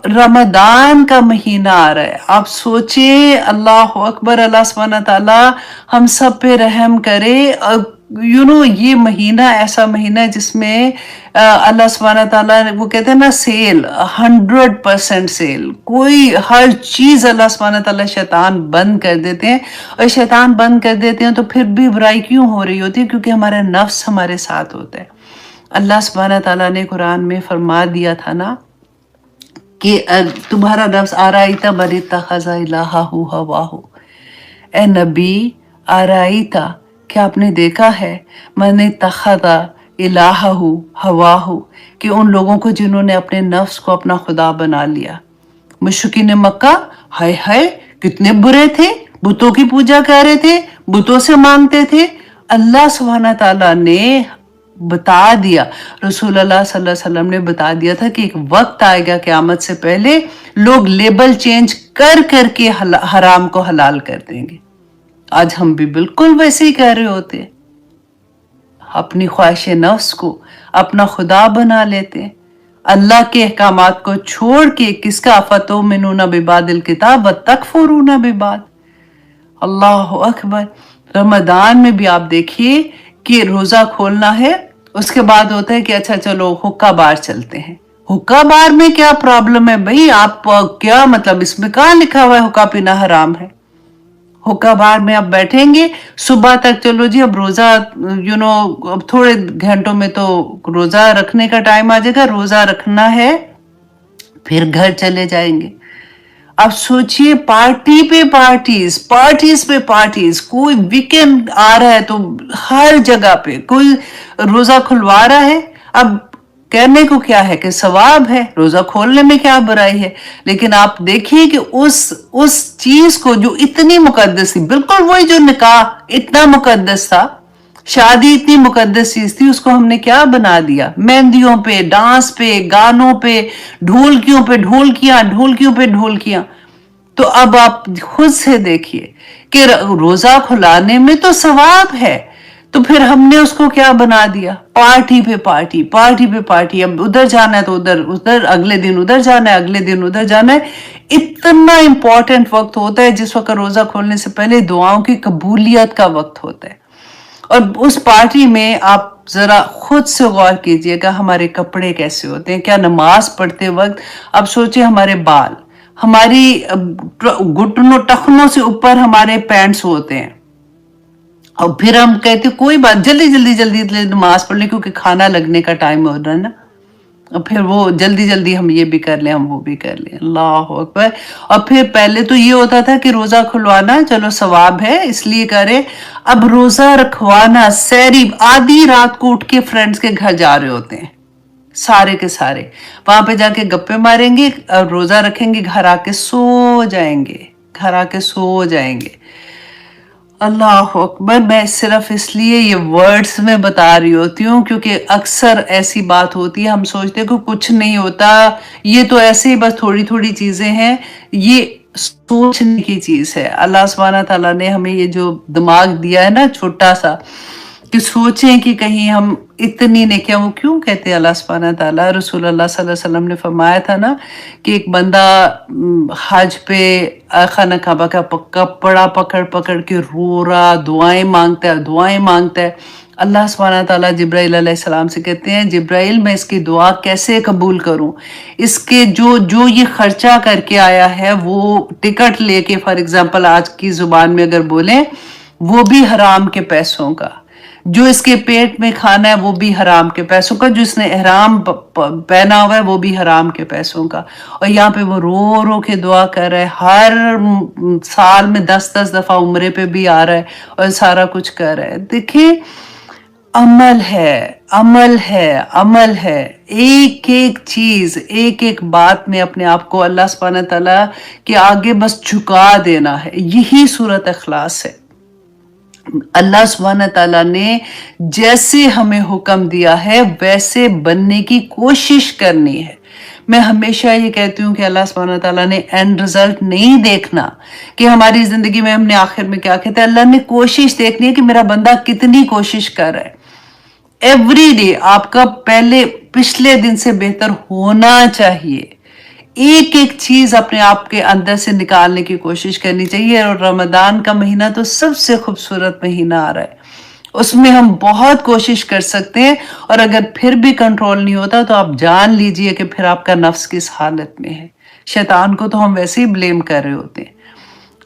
रमदान का महीना आ रहा है, आप सोचिए, अल्लाह अकबर, अल्लाह सुब्हानहू ताला हम सब पे रहम करे। ये महीना ऐसा महीना है जिसमें अल्लाह सुब्हानहू ताला वो कहते हैं ना, सेल 100% सेल, कोई हर चीज अल्लाह सुब्हानहू ताला शैतान बंद कर देते हैं। और शैतान बंद कर देते हैं तो फिर भी बुराई क्यों हो रही होती है? क्योंकि हमारा नफ्स हमारे साथ होता है। अल्लाह सुब्हानहू ताला ने कुरान में फरमा दिया था ना कि तुम्हारा नफ्स आराइता मन इत्तखज़ इलाहहु हवाहु, ए नबी आराइता, क्या आपने देखा है, मन इत्तखज़ इलाहहु हवाहु, कि उन लोगों को जिन्होंने अपने नफ्स को अपना खुदा बना लिया। मुशरिकीन मक्का, हाय हाय कितने बुरे थे, बुतों की पूजा कर रहे थे, बुतों से मांगते थे। अल्लाह सुब्हानहू ताला ने बता दिया, रसूल अल्लाह सल्लल्लाहु अलैहि वसल्लम ने बता दिया था कि एक वक्त आएगा क़यामत से पहले लोग लेबल चेंज कर करके हराम को हलाल कर देंगे। आज हम भी बिल्कुल वैसे ही कर रहे होते हैं, अपनी ख्वाहिश नफ्स को अपना खुदा बना लेते हैं। अल्लाह के अहकामात को छोड़ के किसका, अफतुमिनूना बिबादिल किताब व तकफुरूना बिबाद। अल्लाह अकबर। रमदान में भी आप देखिए कि रोजा खोलना है, उसके बाद होता है कि अच्छा चलो हुक्का बार चलते हैं। हुक्का बार में क्या प्रॉब्लम है भाई? आप क्या मतलब, इसमें कहाँ लिखा हुआ है हुक्का पीना हराम है? हुक्का बार में आप बैठेंगे सुबह तक, चलो जी अब रोजा अब थोड़े घंटों में तो रोजा रखने का टाइम आ जाएगा, रोजा रखना है, फिर घर चले जाएंगे। अब सोचिए, पार्टी पे पार्टीज, पार्टीज पे पार्टीज, कोई वीकेंड आ रहा है तो हर जगह पे कोई रोजा खुलवा रहा है। अब कहने को क्या है कि सवाब है, रोजा खोलने में क्या बुराई है, लेकिन आप देखिए कि उस चीज को जो इतनी मुकद्दस थी, बिल्कुल वही जो निकाह इतना मुकद्दस था, शादी इतनी मुकद्दस चीज थी, उसको हमने क्या बना दिया? मेहंदियों पे, डांस पे, गानों पे, ढोलकियों पे ढोलकियां, ढोलकियों पे ढोलकियां। तो अब आप खुद से देखिए कि रोजा खुलाने में तो सवाब है, तो फिर हमने उसको क्या बना दिया? पार्टी पे पार्टी, पार्टी पे पार्टी। अब उधर जाना है तो उधर अगले दिन उधर जाना है, अगले दिन उधर जाना है। इतना इंपॉर्टेंट वक्त होता है जिस वक्त रोजा खोलने से पहले दुआओं की कबूलियत का वक्त होता है। और उस पार्टी में आप जरा खुद से गौर कीजिएगा, हमारे कपड़े कैसे होते हैं, क्या नमाज पढ़ते वक्त, अब सोचिए हमारे बाल, हमारी घुटनों टखनों से ऊपर हमारे पैंट्स होते हैं, और फिर हम कहते कोई बात, जल्दी जल्दी जल्दी नमाज पढ़ ले क्योंकि खाना लगने का टाइम हो रहा है ना, और फिर वो जल्दी जल्दी हम ये भी कर लें, हम वो भी कर लें। अल्लाह अकबर। और फिर पहले तो ये होता था कि रोजा खुलवाना चलो सवाब है इसलिए करें, अब रोजा रखवाना, सहरी आधी रात को उठ के फ्रेंड्स के घर जा रहे होते हैं सारे के सारे, वहां पे जाके गप्पे मारेंगे और रोजा रखेंगे, घर आके सो जाएंगे, घर आके सो जाएंगे। अल्लाह अकबर। मैं सिर्फ इसलिए ये वर्ड्स में बता रही होती हूँ क्योंकि अक्सर ऐसी बात होती है, हम सोचते हैं कि कुछ नहीं होता, ये तो ऐसे ही बस थोड़ी थोड़ी चीजें हैं, ये सोचने की चीज है। अल्लाह सुब्हानहू ताला ने हमें ये जो दिमाग दिया है ना छोटा सा, कि सोचें कि कहीं हम इतनी नेकियां, वो क्यों कहते हैं अल्लाह सुब्हानहू ताला, रसूल अल्लाह सल्लल्लाहु अलैहि वसल्लम ने फरमाया था ना कि एक बंदा हज पे खाना काबा का कपड़ा पकड़ पकड़ के रो रहा, दुआएं मांगता है, दुआएं मांगता है। अल्लाह सुब्हानहू ताला जिब्राइल अलैहिस्सलाम से कहते हैं, जिब्राइल मैं इसकी दुआ कैसे कबूल करूं, इसके जो ये खर्चा करके आया है, वो टिकट लेके, फॉर एग्जांपल आज की जुबान में अगर बोले, वो भी हराम के पैसों का, जो इसके पेट में खाना है वो भी हराम के पैसों का, जो इसने एहराम पहना हुआ है वो भी हराम के पैसों का, और यहाँ पे वो रो रो के दुआ कर रहा है, हर साल में 10-10 दफा उम्रे पे भी आ रहा है और सारा कुछ कर रहा है। देखिए, अमल है, अमल है, अमल है, एक एक चीज, एक एक बात में अपने आप को अल्लाह सुब्हानहू तआला के आगे बस झुका देना है। यही सूरत इखलास है। अल्लाह सुब्हानहू तआला ने जैसे हमें हुक्म दिया है वैसे बनने की कोशिश करनी है। मैं हमेशा ये कहती हूँ कि अल्लाह सुब्हानहू तआला ने एंड रिजल्ट नहीं देखना कि हमारी जिंदगी में हमने आखिर में क्या कहते हैं, अल्लाह ने कोशिश देखनी है कि मेरा बंदा कितनी कोशिश कर रहा है। एवरी डे आपका पहले पिछले दिन से बेहतर होना चाहिए, ایک ایک چیز اپنے آپ کے اندر سے نکالنے کی کوشش کرنی چاہیے. اور رمضان کا مہینہ تو سب سے خوبصورت مہینہ آ رہا ہے, اس میں ہم بہت کوشش کر سکتے ہیں, اور اگر پھر بھی کنٹرول نہیں ہوتا تو آپ جان لیجئے کہ پھر آپ کا نفس کس حالت میں ہے. شیطان کو تو ہم ویسے ہی بلیم کر رہے ہوتے ہیں.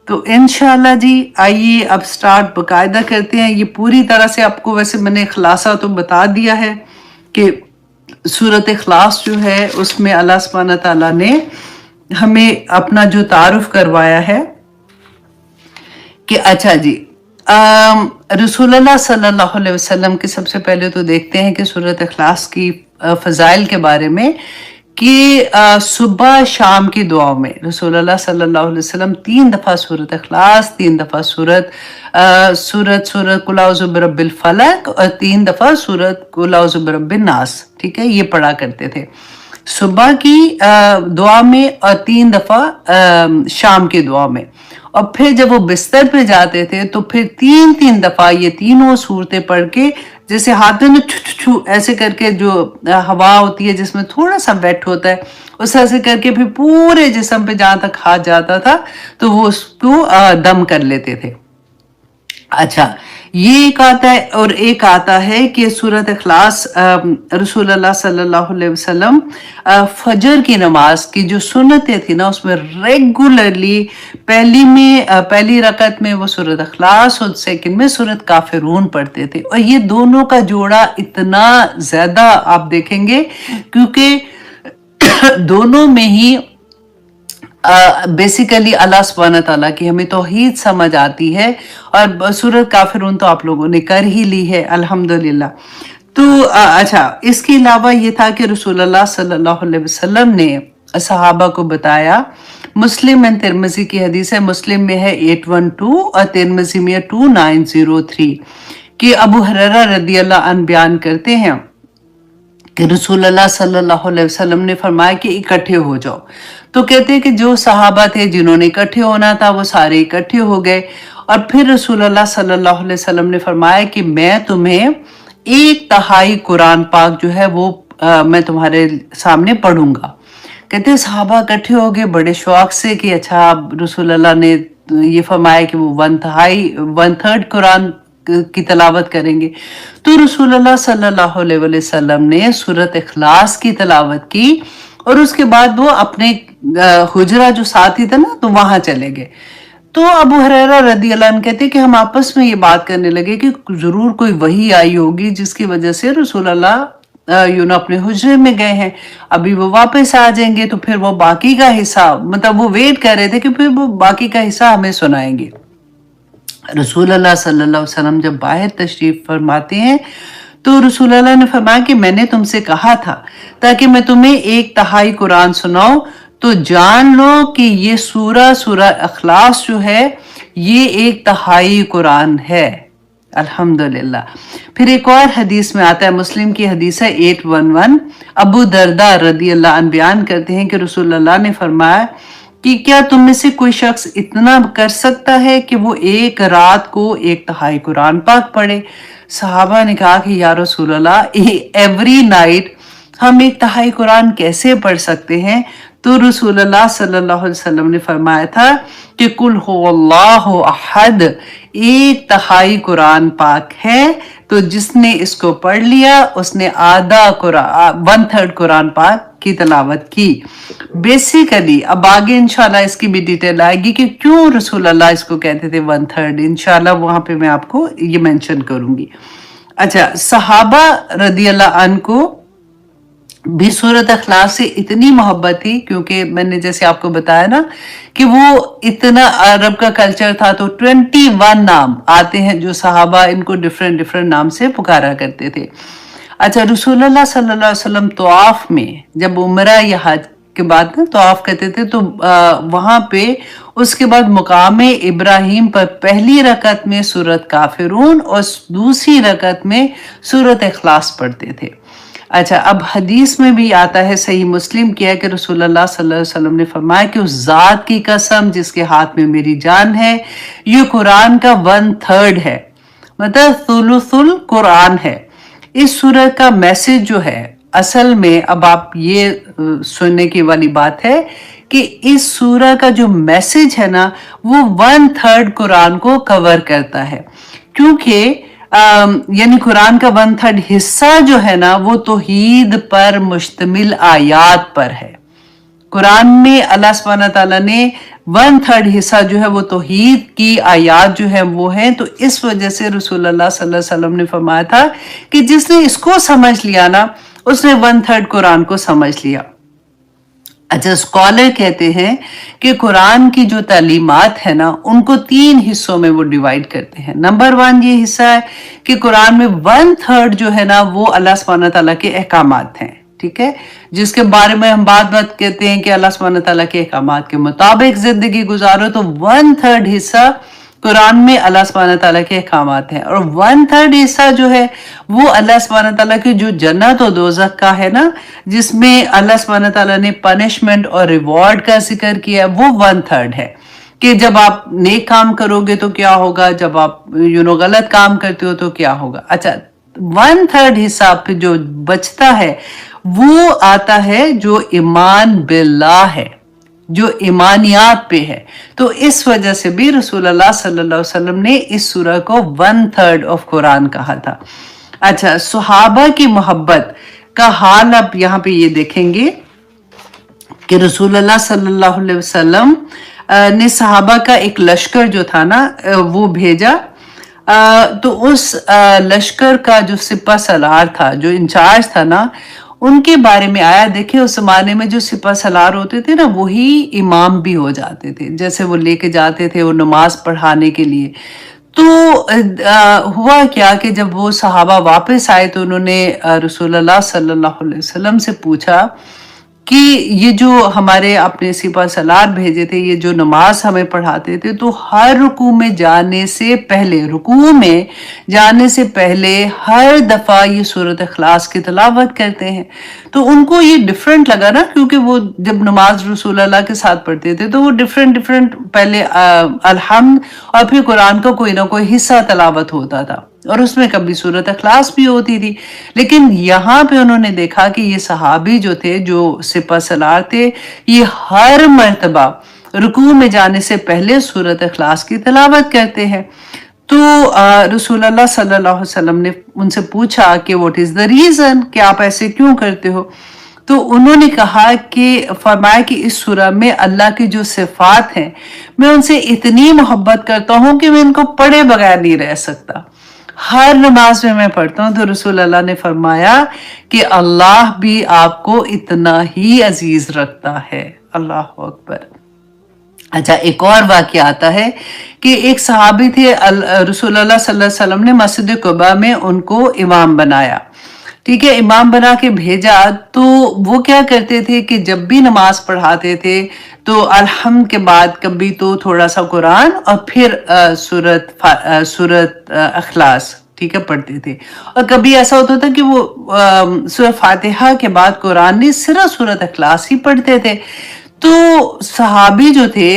تو انشاءاللہ جی آئیے اب سٹارٹ باقاعدہ کرتے ہیں. یہ پوری طرح سے آپ کو ویسے میں نے خلاصہ تو بتا دیا ہے کہ سورۃ اخلاص جو ہے اس میں اللہ سبحانہ تعالیٰ نے ہمیں اپنا جو تعارف کروایا ہے کہ اچھا جی رسول اللہ صلی اللہ علیہ وسلم کی سب سے پہلے تو دیکھتے ہیں کہ سورۃ اخلاص کی فضائل کے بارے میں کہ صبح شام کی دعاؤں میں رسول اللہ صلی اللہ علیہ وسلم 3 دفعہ سورۃ اخلاص، 3 دفعہ سورۃ قل اعوذ برب الفلق اور 3 دفعہ سورۃ قل اعوذ برب الناس، ٹھیک ہے، یہ پڑھا کرتے تھے صبح کی دعا میں اور 3 دفعہ شام کی دعا میں. اور پھر جب وہ بستر پہ جاتے تھے تو پھر 3 دفعہ یہ تینوں صورتیں پڑھ کے، جیسے ہاتھ میں چھو چھو چھو ایسے کر کے جو ہوا ہوتی ہے جس میں تھوڑا سا ویٹ ہوتا ہے اس ایسے کر کے پھر پورے جسم پہ جہاں تک ہاتھ جاتا تھا تو وہ اس کو دم کر لیتے تھے. اچھا یہ ایک آتا ہے، اور ایک آتا ہے کہ سورۃ اخلاص رسول اللہ صلی اللہ علیہ وسلم فجر کی نماز کی جو سنتیں تھی نا اس میں ریگولرلی پہلی رکعت میں وہ سورۃ اخلاص اور سیکنڈ میں سورۃ کافرون پڑھتے تھے. اور یہ دونوں کا جوڑا اتنا زیادہ آپ دیکھیں گے کیونکہ دونوں میں ہی بیسیکلی اللہ سبحانہ تعالیٰ کی ہمیں توحید سمجھ آتی ہے، اور سورۃ کافرون تو آپ لوگوں نے کر ہی لی ہے الحمدللہ. تو اچھا اس کے علاوہ یہ تھا کہ رسول اللہ صلی اللہ علیہ وسلم نے صحابہ کو بتایا، مسلم اینڈ ترمذی کی حدیث ہے، مسلم میں ہے 812 اور ترمذی میں 2903 کہ ابو ہریرہ رضی اللہ عنہ بیان کرتے ہیں کہ رسول اللہ صلی اللہ علیہ وسلم نے فرمایا کہ اکٹھے ہو جاؤ. تو کہتے ہیں کہ جو صحابہ تھے جنہوں نے اکٹھے ہونا تھا وہ سارے اکٹھے ہو گئے، اور پھر رسول اللہ صلی اللہ علیہ وسلم نے فرمایا کہ میں تمہیں 1/3 قرآن پاک جو ہے وہ میں تمہارے سامنے پڑھوں گا. کہتے ہیں صحابہ اکٹھے ہو گئے بڑے شوق سے کہ اچھا رسول اللہ نے یہ فرمایا کہ وہ 1/3 قرآن کی تلاوت کریں گے. تو رسول اللہ صلی اللہ علیہ وسلم نے سورۃ اخلاص کی تلاوت کی، اور اس کے بعد وہ اپنے حجرہ جو ساتھی تھا نا تو وہاں چلے گئے. تو ابو ہریرہ رضی اللہ عنہ کہتے کہ ہم آپس میں یہ بات کرنے لگے کہ ضرور کوئی وحی آئی ہوگی جس کی وجہ سے رسول اللہ اپنے حجرے میں گئے ہیں، ابھی وہ واپس آ جائیں گے تو پھر وہ باقی کا حصہ، مطلب وہ ویٹ کر رہے تھے کہ پھر وہ باقی کا حصہ ہمیں سنائیں گے. رسول اللہ صلی اللہ علیہ وسلم جب باہر تشریف فرماتے ہیں تو رسول اللہ نے فرمایا کہ میں نے تم سے کہا تھا تاکہ میں تمہیں 1/3 قرآن سناؤں، تو جان لو کہ یہ سورہ اخلاص جو ہے یہ 1/3 قرآن ہے الحمدللہ. پھر ایک اور حدیث میں آتا ہے، مسلم کی حدیث ہے 811، ابو درداء رضی اللہ عنہ بیان کرتے ہیں کہ رسول اللہ نے فرمایا کہ کیا تم میں سے کوئی شخص اتنا کر سکتا ہے کہ وہ ایک رات کو 1/3 قرآن پاک پڑھے؟ صحابہ نے کہا کہ یا رسول اللہ ایوری نائٹ ہم 1/3 قرآن کیسے پڑھ سکتے ہیں؟ تو رسول اللہ صلی اللہ علیہ وسلم نے فرمایا تھا کہ قل هو اللہ احد 1/3 قرآن پاک ہے، تو جس نے اس کو پڑھ لیا اس نے آدھا قرآن 1/3 قرآن پاک کی تلاوت کی. بیسیکلی اب آگے انشاءاللہ اس کی بھی ڈیٹیل آئے گی کہ کیوں رسول اللہ اس کو کہتے تھے 1/3، انشاءاللہ وہاں پہ میں آپ کو یہ مینشن کروں گی. اچھا صحابہ رضی اللہ عنہ کو بھی سورۃ اخلاص سے اتنی محبت تھی، کیونکہ میں نے جیسے آپ کو بتایا نا کہ وہ اتنا عرب کا کلچر تھا تو 21 نام آتے ہیں جو صحابہ ان کو ڈفرینٹ نام سے پکارا کرتے تھے. اچھا رسول اللہ صلی اللہ علیہ وسلم طواف میں جب عمرہ یا حج کے بعد طواف کرتے تھے تو وہاں پہ اس کے بعد مقام ابراہیم پر پہلی رکعت میں سورۃ کافرون اور دوسری رکعت میں سورۃ اخلاص پڑھتے تھے. اچھا اب حدیث میں بھی آتا ہے، صحیح مسلم کیا کہ رسول اللہ صلی اللہ علیہ وسلم نے فرمایا کہ اس ذات کی قسم جس کے ہاتھ میں میری جان ہے، یہ قرآن کا 1/3 ہے، مطلب ثلث القرآن ہے. اس سورہ کا میسج جو ہے اصل میں اب آپ یہ سننے کی والی بات ہے کہ اس سورہ کا جو میسج ہے نا وہ 1/3 قرآن کو کور کرتا ہے، کیونکہ یعنی قرآن کا 1/3 حصہ جو ہے نا وہ توحید پر مشتمل آیات پر ہے۔ قرآن میں اللہ سبحانہ تعالیٰ نے 1/3 حصہ جو ہے وہ توحید کی آیات جو ہے وہ ہیں، تو اس وجہ سے رسول اللہ صلی اللہ علیہ وسلم نے فرمایا تھا کہ جس نے اس کو سمجھ لیا نا اس نے 1/3 قرآن کو سمجھ لیا۔ اچھا، اسکالر کہتے ہیں کہ قرآن کی جو تعلیمات ہیں نا ان کو 3 حصوں میں وہ ڈیوائیڈ کرتے ہیں۔ نمبر 1 یہ حصہ ہے کہ قرآن میں 1/3 جو ہے نا وہ اللہ سبحانہ تعالیٰ کے احکامات ہیں، ٹھیک ہے، جس کے بارے میں ہم بات کہتے ہیں کہ اللہ سبحانہ تعالیٰ کے احکامات کے مطابق زندگی گزارو، تو 1/3 حصہ قرآن میں اللہ سبحانہ تعالیٰ کے احکامات ہیں، اور 1/3 حصہ جو ہے وہ اللہ سبحانہ تعالیٰ کی جو جنت و دوزخ کا ہے نا، جس میں اللہ سبحانہ تعالیٰ نے پنشمنٹ اور ریوارڈ کا ذکر کیا، وہ 1/3 ہے کہ جب آپ نیک کام کرو گے تو کیا ہوگا، جب آپ غلط کام کرتے ہو تو کیا ہوگا۔ اچھا، 1/3 حصہ پھر جو بچتا ہے وہ آتا ہے جو ایمان باللہ ہے، جو ایمانیات پہ ہے، تو اس وجہ سے بھی رسول اللہ صلی اللہ علیہ وسلم نے اس سورہ کو 1/3 آف قرآن کہا تھا۔ اچھا، صحابہ کی محبت کا حال آپ یہاں پہ یہ دیکھیں گے کہ رسول اللہ صلی اللہ علیہ وسلم نے صحابہ کا ایک لشکر جو تھا نا وہ بھیجا، تو اس لشکر کا جو سپہ سالار تھا، جو انچارج تھا نا، ان کے بارے میں آیا، دیکھیں اس زمانے میں جو سپہ سالار ہوتے تھے نا وہی امام بھی ہو جاتے تھے، جیسے وہ لے کے جاتے تھے وہ نماز پڑھانے کے لیے۔ تو ہوا کیا کہ جب وہ صحابہ واپس آئے تو انہوں نے رسول اللہ صلی اللہ علیہ وسلم سے پوچھا کہ یہ جو ہمارے اپنے سپہ سالار بھیجے تھے، یہ جو نماز ہمیں پڑھاتے تھے، تو ہر رکوع میں جانے سے پہلے ہر دفعہ یہ سورۃ اخلاص کی تلاوت کرتے ہیں۔ تو ان کو یہ ڈیفرنٹ لگا نا، کیونکہ وہ جب نماز رسول اللہ کے ساتھ پڑھتے تھے تو وہ ڈیفرنٹ پہلے الحمد اور پھر قرآن کا کوئی نہ کوئی حصہ تلاوت ہوتا تھا، اور اس میں کبھی سورۃ اخلاص بھی ہوتی تھی۔ لیکن یہاں پہ انہوں نے دیکھا کہ یہ صحابی جو تھے، جو سپہ سالار تھے، یہ ہر مرتبہ رکوع میں جانے سے پہلے سورۃ اخلاص کی تلاوت کرتے ہیں۔ تو رسول اللہ صلی اللہ علیہ وسلم نے ان سے پوچھا کہ واٹ از دا ریزن، کہ آپ ایسے کیوں کرتے ہو؟ تو انہوں نے کہا کہ فرمایا کہ اس سورہ میں اللہ کی جو صفات ہیں میں ان سے اتنی محبت کرتا ہوں کہ میں ان کو پڑھے بغیر نہیں رہ سکتا، ہر نماز میں پڑھتا ہوں۔ تو رسول اللہ نے فرمایا کہ اللہ بھی آپ کو اتنا ہی عزیز رکھتا ہے۔ اللہ اکبر۔ اچھا، ایک اور واقعہ آتا ہے کہ ایک صحابی تھے، رسول اللہ صلی اللہ علیہ وسلم نے مسجد قباء میں ان کو امام بنایا، ٹھیک ہے، امام بنا کے بھیجا۔ تو وہ کیا کرتے تھے کہ جب بھی نماز پڑھاتے تھے تو الحمد کے بعد کبھی تو تھوڑا سا قرآن اور پھر سورۃ اخلاص، ٹھیک ہے، پڑھتے تھے، اور کبھی ایسا ہوتا تھا کہ وہ سورۃ فاتحہ کے بعد قرآن نہیں، صرف سورۃ اخلاص ہی پڑھتے تھے۔ تو صحابی جو تھے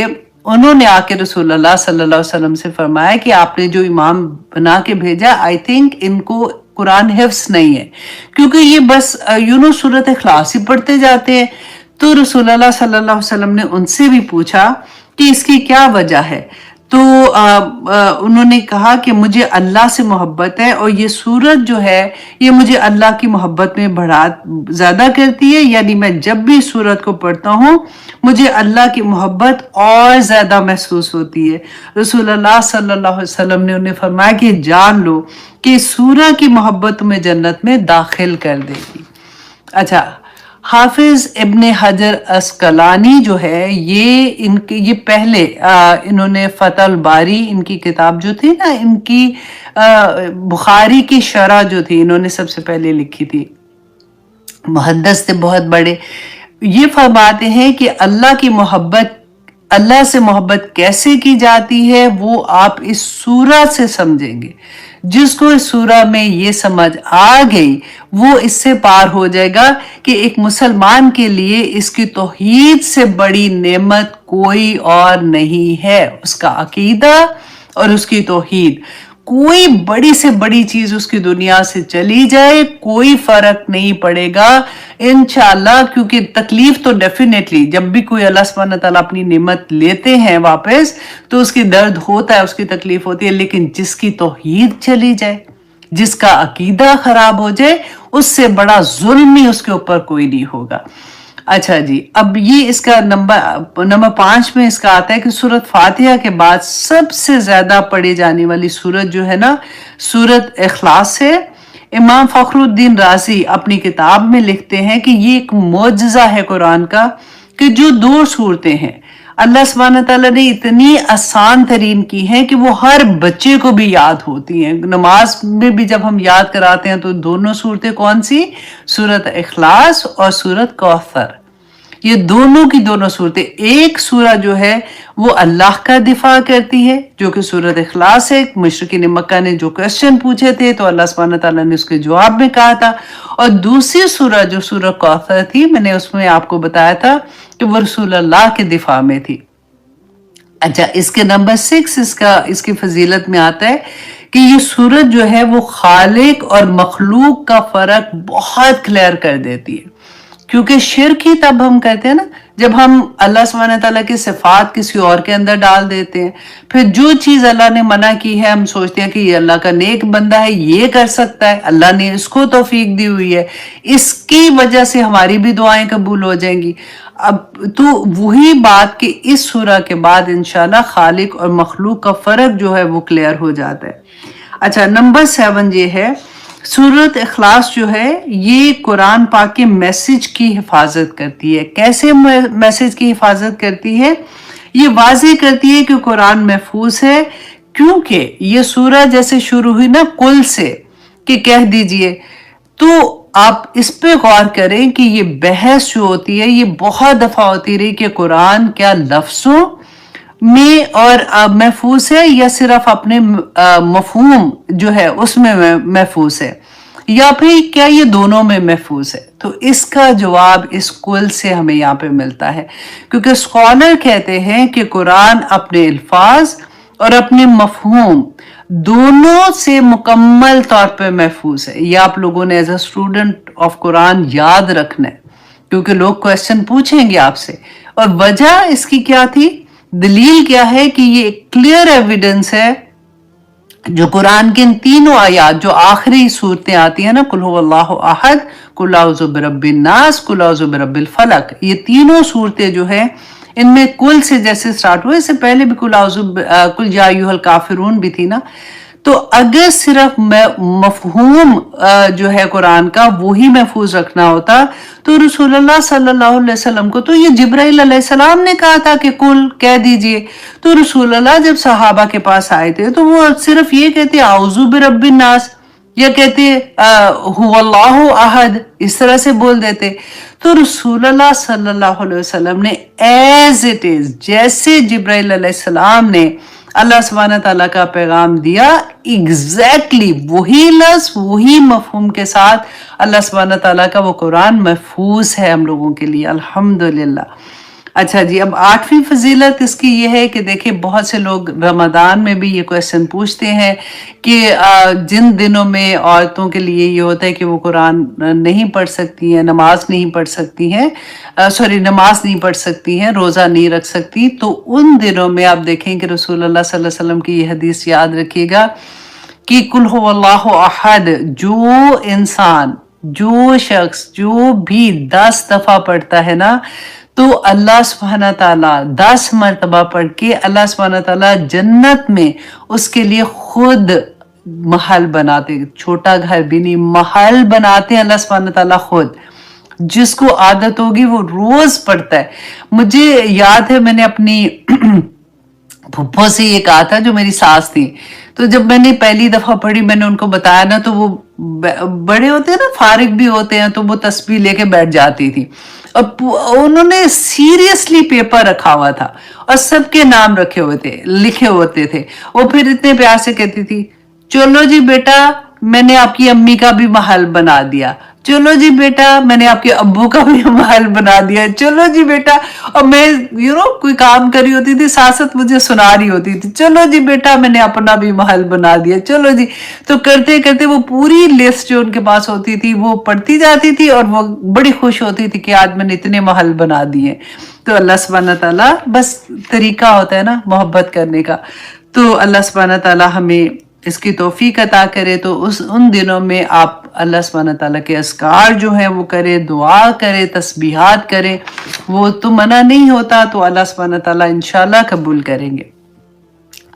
انہوں نے آ کے رسول اللہ صلی اللہ علیہ وسلم سے فرمایا کہ آپ نے جو امام بنا کے بھیجا، آئی تھنک ان کو قرآن حفظ نہیں ہے، کیونکہ یہ بس سورۃ اخلاص ہی پڑھتے جاتے ہیں۔ تو رسول اللہ صلی اللہ علیہ وسلم نے ان سے بھی پوچھا کہ اس کی کیا وجہ ہے؟ تو انہوں نے کہا کہ مجھے اللہ سے محبت ہے، اور یہ سورت جو ہے یہ مجھے اللہ کی محبت میں زیادہ کرتی ہے، یعنی میں جب بھی سورت کو پڑھتا ہوں مجھے اللہ کی محبت اور زیادہ محسوس ہوتی ہے۔ رسول اللہ صلی اللہ علیہ وسلم نے انہیں فرمایا کہ جان لو کہ سورہ کی محبت تمہیں جنت میں داخل کر دے گی۔ اچھا، حافظ ابن حجر اسقلانی جو ہے یہ پہلے انہوں نے فتح الباری، ان کی کتاب جو تھی نا، ان کی بخاری کی شرح جو تھی انہوں نے سب سے پہلے لکھی تھی، محدث تھے بہت بڑے۔ یہ فرماتے ہیں کہ اللہ سے محبت کیسے کی جاتی ہے وہ آپ اس سورہ سے سمجھیں گے۔ جس کو اس سورہ میں یہ سمجھ آ گئی وہ اس سے پار ہو جائے گا کہ ایک مسلمان کے لیے اس کی توحید سے بڑی نعمت کوئی اور نہیں ہے، اس کا عقیدہ اور اس کی توحید۔ कोई बड़ी से बड़ी चीज उसकी दुनिया से चली जाए, कोई फर्क नहीं पड़ेगा इंशाल्लाह, क्योंकि तकलीफ तो डेफिनेटली जब भी कोई अल्लाह सुब्हानहू व तआला अपनी नेमत लेते हैं वापस तो उसकी दर्द होता है, उसकी तकलीफ होती है, लेकिन जिसकी तौहीद चली जाए, जिसका अकीदा खराब हो जाए, उससे बड़ा जुल्म ही उसके ऊपर कोई नहीं होगा। अच्छा जी, अब ये इसका नंबर 5 में इसका आता है कि सूरत फातिहा के बाद सबसे ज्यादा पढ़ी जाने वाली सूरत जो है ना, सूरत इखलास है। इमाम फखरुद्दीन राजी अपनी किताब में लिखते हैं कि ये एक मोजज़ा है कुरान का कि जो 2 सूरतें हैं अल्लाह सुब्हानहू तआला ने इतनी आसान तरीन की हैं कि वो हर बच्चे को भी याद होती हैं। नमाज में भी जब हम याद कराते हैं तो दोनों सूरतें कौन सी, सूरत इखलास और सूरत कौसर, ये दोनों की दोनों सूरतें। एक सूरा जो है वो अल्लाह का दिफा करती है जो कि सूरत इखलास है। मुशरिकीन मक्का ने जो क्वेश्चन पूछे थे तो अल्लाह सुब्हानहू तआला ने उसके जवाब में कहा था। और दूसरी सूरा जो सूरह कौसर थी, मैंने उसमें आपको बताया था कि वो रसूल अल्लाह के दिफा में थी। अच्छा, इसके नंबर 6 इसकी फजीलत में आता है कि ये सूरत जो है वो खालिक और मखलूक का फर्क बहुत क्लियर कर देती है, क्योंकि शिर्क ही तब हम करते हैं ना जब हम अल्लाह सुब्हानहू व तआला की सिफात किसी और के अंदर डाल देते हैं। फिर जो चीज अल्लाह ने मना की है हम सोचते हैं कि ये अल्लाह का नेक बंदा है, ये कर सकता है, अल्लाह ने इसको तौफीक दी हुई है, इसकी वजह से हमारी भी दुआएं कबूल हो जाएंगी। अब तो वही बात कि इस सूरा के बाद इंशाल्लाह खालिक और मखलूक का फर्क जो है वो क्लियर हो जाता है। अच्छा, नंबर 7 ये है, सूरत इखलास जो है ये कुरान पाक के मैसेज की हिफाजत करती है। कैसे मैसेज की हिफाजत करती है? ये वाज़ेह करती है कि कुरान महफूज है, क्योंकि ये सूरह जैसे शुरू हुई ना कुल से कि कह दीजिए, तो आप इस पे गौर करें कि ये बहस जो होती है ये बहुत दफा होती रही कि कुरान क्या लफ्जों में और महफूज है या सिर्फ अपने मफहूम जो है उसमें महफूज है, या फिर क्या ये दोनों में महफूज है। तो इसका जवाब इस कुल से हमें यहाँ पे मिलता है, क्योंकि स्कॉलर कहते हैं कि कुरान अपने अल्फाज और अपने मफहूम दोनों से मुकम्मल तौर पे महफूज है। ये आप लोगों ने as a student of Quran याद रखना है, क्योंकि लोग क्वेश्चन पूछेंगे आपसे। और वजह इसकी क्या थी, दलील क्या है कि ये क्लियर एविडेंस है जो कुरान के इन तीनों आयात जो आखिरी सूरतें आती है ना, कुल हुवल्लाहु अहद, कुल औज़ु बिरब्बिन नास, कुल औज़ु बिरब्बिल फलक, ये तीनों सूरतें जो है इनमें कुल से जैसे स्टार्ट हुए, इससे पहले भी कुल या अय्युहल काफिरून भी थी ना। तो अगर सिर्फ मफहूम जो है कुरान का वही महफूज रखना होता तो रसूलुल्लाह सल्लल्लाहु अलैहि वसल्लम को तो ये जिब्राइल अलैहिस्सलाम ने कहा था कि कुल कह दीजिए। तो रसूलुल्लाह जब सहाबा के पास आए थे तो वो सिर्फ ये कहते औज़ु बिरब्बिन नास या कहते हुवल्लाहु अहद, इस तरह से बोल देते। तो रसूलुल्लाह सल्लल्लाहु अलैहि वसल्लम ने एज इट इज, जैसे जिब्राइल अलैहिस्सलाम ने अल्लाह सुब्हानहू तआला का पैगाम दिया, एग्जैक्टली वही लफ्ज वही मफहूम के साथ अल्लाह सुब्हानहू तआला का वो कुरान महफूज है हम लोगों के लिए, अल्हम्दुलिल्लाह। अच्छा जी, अब 8वीं फजीलत इसकी ये है कि देखिए बहुत से लोग रमज़ान में भी ये क्वेश्चन पूछते हैं कि जिन दिनों में औरतों के लिए ये होता है कि वो कुरान नहीं पढ़ सकती हैं, नमाज नहीं पढ़ सकती हैं, नमाज नहीं पढ़ सकती हैं, रोज़ा नहीं रख सकती, तो उन दिनों में आप देखें कि रसूलुल्लाह सल्लल्लाहु अलैहि वसल्लम की ये हदीस याद रखिएगा कि कुल हुवल्लाहु अहद, जो इंसान जो शख्स जो भी 10 दफा पढ़ता है ना, तो अल्लाह सुब्हानहू तआला 10 मरतबा पढ़ के अल्लाह सुब्हानहू तआला जन्नत में उसके लिए खुद महल बनाते, छोटा घर भी नहीं, महल बनाते हैं अल्लाह सुब्हानहू तआला खुद। जिसको आदत होगी वो रोज पढ़ता है। मुझे याद है मैंने अपनी फुफ्फो से ये कहा था जो मेरी सास थी, तो जब मैंने पहली दफा पढ़ी मैंने उनको बताया ना, तो वो बड़े होते हैं ना, फारिग भी होते हैं, तो वो तस्बीह लेके बैठ जाती थी और उन्होंने सीरियसली पेपर रखा हुआ था और सबके नाम रखे हुए थे, लिखे होते थे। वो फिर इतने प्यार से कहती थी, चलो जी बेटा मैंने आपकी अम्मी का भी महल बना दिया, चलो जी बेटा मैंने आपके अब्बू का भी महल बना दिया, चलो जी बेटा। और मैं कोई काम कर रही होती थी, साथ साथ मुझे सुना रही होती थी, चलो जी बेटा मैंने अपना भी महल बना दिया, चलो जी। तो करते करते वो पूरी लिस्ट जो उनके पास होती थी वो पढ़ती जाती थी और वो बड़ी खुश होती थी कि आज मैंने इतने महल बना दिए। तो अल्लाह सुब्हानहू तआला, बस तरीका होता है ना मोहब्बत करने का। तो अल्लाह सुब्हानहू तआला हमें इसकी तौफीक अता करे। तो उन दिनों में आप अल्लाह सुब्हानहू तआला के अस्कार जो हैं वो करे, दुआ करे, तस्बीहात करे, वो तो मना नहीं होता, तो अल्लाह सुब्हानहू तआला इंशाल्लाह कबूल करेंगे।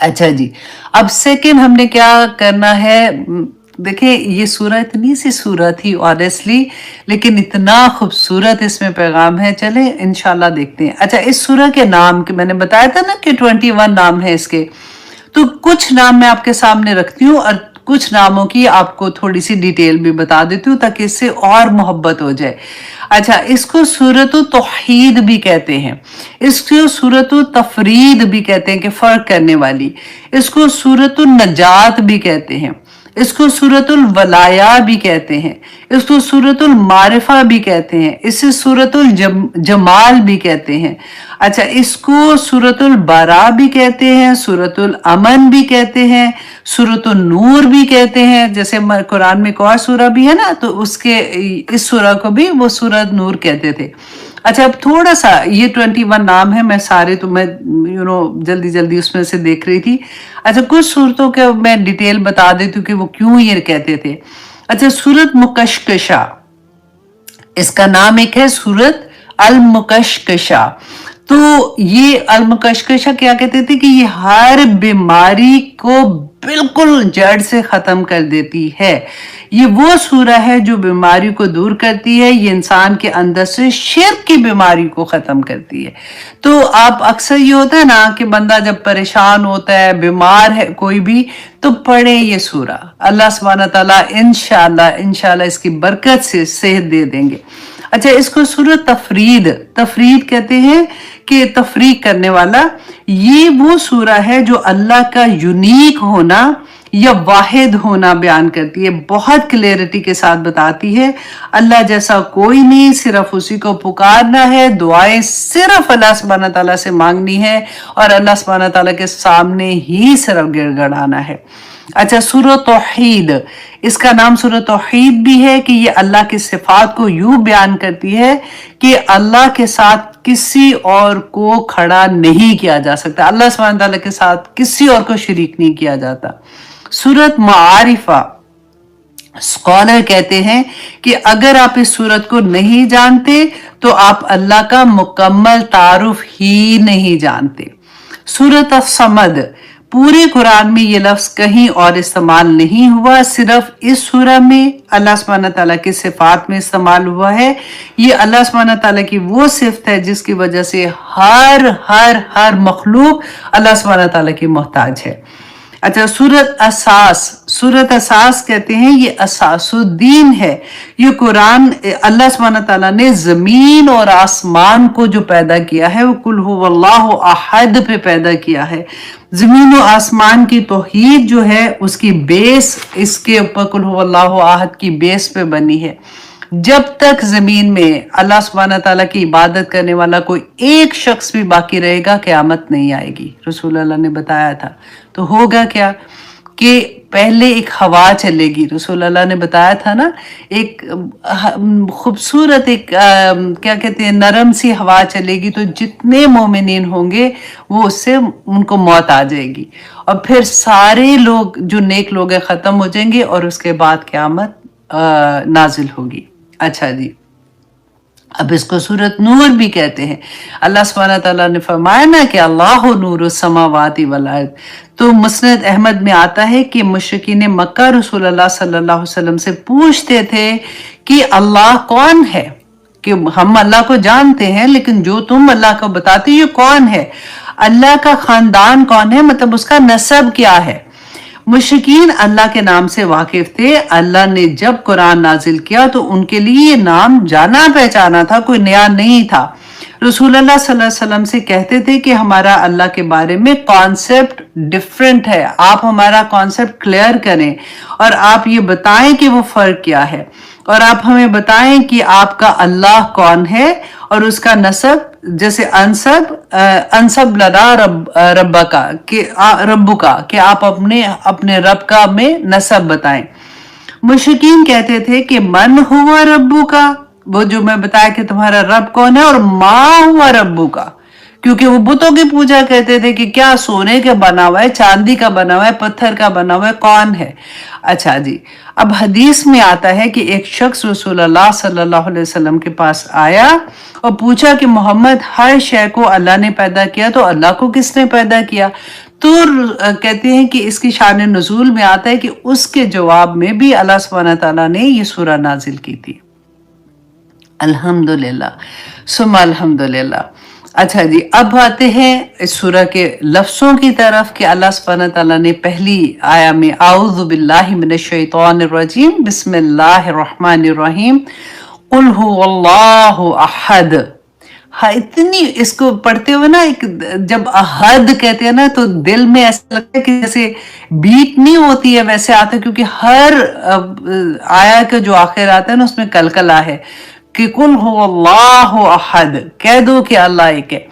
अच्छा जी, अब सेकंड हमने क्या करना है। देखिए ये सूरह इतनी सी सूरह थी ऑनेस्टली, लेकिन इतना खूबसूरत इसमें पैगाम है। चले इंशाल्लाह देखते हैं। अच्छा, इस सूरह के नाम के मैंने बताया था ना कि 21 नाम है इसके, तो कुछ नाम मैं आपके सामने रखती हूँ और कुछ नामों की आपको थोड़ी सी डिटेल भी बता देती हूँ ताकि इससे और मोहब्बत हो जाए। अच्छा, इसको सूरत तौहीद भी कहते हैं, इसको सूरत तफरीद भी कहते हैं कि फर्क करने वाली, इसको सूरत नजात भी कहते हैं, इसको सूरतुल वलाया भी कहते हैं, इसको सूरतुल मारिफा भी कहते हैं, इसे सूरतुल जमाल भी कहते हैं। अच्छा, इसको सूरतुल बरा भी कहते हैं, सूरतुल अमन भी कहते हैं, सूरतुल नूर भी कहते हैं। जैसे कुरान में एक और सूरा भी है ना, तो उसके इस सूरा को भी वो सूरत नूर कहते थे। अच्छा, अब थोड़ा सा ये 21 नाम है, मैं सारे तो मैं जल्दी जल्दी उसमें से देख रही थी। अच्छा, कुछ सूरतों के मैं डिटेल बता देती हूँ कि वो क्यों ये कहते थे। अच्छा, सूरत मुकशकशा, इसका नाम एक है सूरत अल मुकशकशा। तो ये अल मुकशकशा क्या कहते थे कि ये हर बीमारी को बिल्कुल जड़ से खत्म कर देती है। ये वो सूरह है जो बीमारी को दूर करती है, ये इंसान के अंदर से शिर्क की बीमारी को खत्म करती है। तो आप अक्सर ये होता है ना कि बंदा जब परेशान होता है, बीमार है कोई भी, तो पढ़े ये सूरह। अल्लाह सुब्हानहू तआला इंशाल्लाह इसकी बरकत से सेहत दे देंगे। अच्छा, इसको सूरत तफरीद कहते हैं कि तफरीक करने वाला। ये वो सूरह है जो अल्लाह का यूनिक होना या वाहिद होना बयान करती है, बहुत क्लैरिटी के साथ बताती है अल्लाह जैसा कोई नहीं, सिर्फ उसी को पुकारना है, दुआएं सिर्फ अल्लाह सुब्हानहू तआला से मांगनी है और अल्लाह सुब्हानहू तआला के सामने ही सिर्फ गिड़गड़ाना है। अच्छा, सूरह तौहीद, इसका नाम सूरह तौहीद भी है कि ये अल्लाह की सिफात को यूं बयान करती है कि अल्लाह के साथ किसी और को खड़ा नहीं किया जा सकता, अल्लाह सुब्हानहू तआला के साथ किसी और को शरीक नहीं किया जाता। सूरत मारिफा, स्कॉलर कहते हैं कि अगर आप इस सूरत को नहीं जानते तो आप अल्लाह का मुकम्मल तारुफ ही नहीं जानते। सूरत समद, पूरे कुरान में ये लफ्ज कहीं और इस्तेमाल नहीं हुआ, सिर्फ इस सूरह में अल्लाह सुब्हानहू तआला की सिफात में इस्तेमाल हुआ है। ये अल्लाह सुब्हानहू तआला की वो सिफत है जिसकी वजह से हर हर हर मखलूक अल्लाह सुब्हानहू तआला की मोहताज है। अच्छा, सूरत असास कहते हैं ये असासुद्दीन है। ये कुरान अल्लाह सुब्हानहू तआला ने जमीन और आसमान को जो पैदा किया है वो कुल हुवल्लाहु अहद पे पैदा किया है। जमीन और आसमान की तौहीद जो है उसकी बेस इसके ऊपर कुल हुवल्लाहु अहद की बेस पे बनी है। जब तक जमीन में अल्लाह सुब्हानहू तआला की इबादत करने वाला कोई एक शख्स भी बाकी रहेगा, क़यामत नहीं आएगी। रसूल अल्लाह ने बताया था। तो होगा क्या कि पहले एक हवा चलेगी, रसूल अल्लाह ने बताया था ना, एक खूबसूरत एक क्या कहते हैं नरम सी हवा चलेगी, तो जितने मोमिनीन होंगे वो उससे उनको मौत आ जाएगी और फिर सारे लोग जो नेक लोग हैं ख़त्म हो जाएंगे और उसके बाद क़यामत नाजिल होगी। अच्छा जी, अब इसको सूरत नूर भी कहते हैं। अल्लाह सुब्हानहू तआला ने फरमाया ना कि अल्लाहु नूरु समावाति वल अर्द। तो मुस्नद अहमद में आता है कि मुशरिकीन मक्का रसूल अल्लाह सल्लल्लाहु अलैहि वसल्लम से पूछते थे कि अल्लाह कौन है, कि हम अल्लाह को जानते हैं लेकिन जो तुम अल्लाह को बताते हो कौन है, अल्लाह का खानदान कौन है, मतलब उसका नसब क्या है। मुशरिकीन अल्लाह के नाम से वाकिफ थे। अल्लाह ने जब कुरान नाजिल किया तो उनके लिए ये नाम जाना पहचाना था, कोई नया नहीं था। रसूल अल्लाह सल्लल्लाहु अलैहि वसल्लम से कहते थे कि हमारा अल्लाह के बारे में कॉन्सेप्ट डिफरेंट है, आप हमारा कॉन्सेप्ट क्लियर करें और आप ये बताएं कि वो फर्क क्या है, और आप हमें बताएं कि आपका अल्लाह कौन है और उसका नसब, जैसे अनसब लना रब्बा का कि रब्बू का, कि आप अपने रब का में नसब बताएं। मुशरिकीन कहते थे कि मन हुआ रब्बू का, वो जो मैं बताया कि तुम्हारा रब कौन है, और माँ हुआ रब्बू का, क्योंकि वो बुतों की पूजा करते थे कि क्या सोने का बना हुआ है, चांदी का बना हुआ है, पत्थर का बना हुआ है, कौन है। अच्छा जी, अब हदीस में आता है कि एक शख्स रसूलुल्लाह सल्लल्लाहु अलैहि वसल्लम के पास आया और पूछा कि मोहम्मद, हर शय को अल्लाह ने पैदा किया, तो अल्लाह को किसने पैदा किया। तो कहते हैं कि इसकी शान नुज़ूल में आता है कि उसके जवाब में भी अल्लाह सुब्हानहू तआला ने ये सूरह नाजिल की थी। अल्हम्दुलिल्लाह सुम्मा अल्हम्दुलिल्लाह। अच्छा जी, अब आते हैं इस सूरह के लफ्ज़ों की तरफ कि अल्लाह सुब्हानहू तआला ने पहली आया में आऊज़ु बिल्लाहि मिनश शैतानिर रजीम बिस्मिल्लाहिर रहमानिर रहीम कुल हुवल्लाहु अहद। हाँ, इतनी इसको पढ़ते हुए ना, एक जब अहद कहते हैं ना तो दिल में ऐसा लगता है कि जैसे बीट नहीं होती है वैसे आता है, क्योंकि हर आया का जो आखिर आता है ना उसमें कलकला है कि कुल हुवल्लाहु अहद, कह दो कि अल्लाह एक है।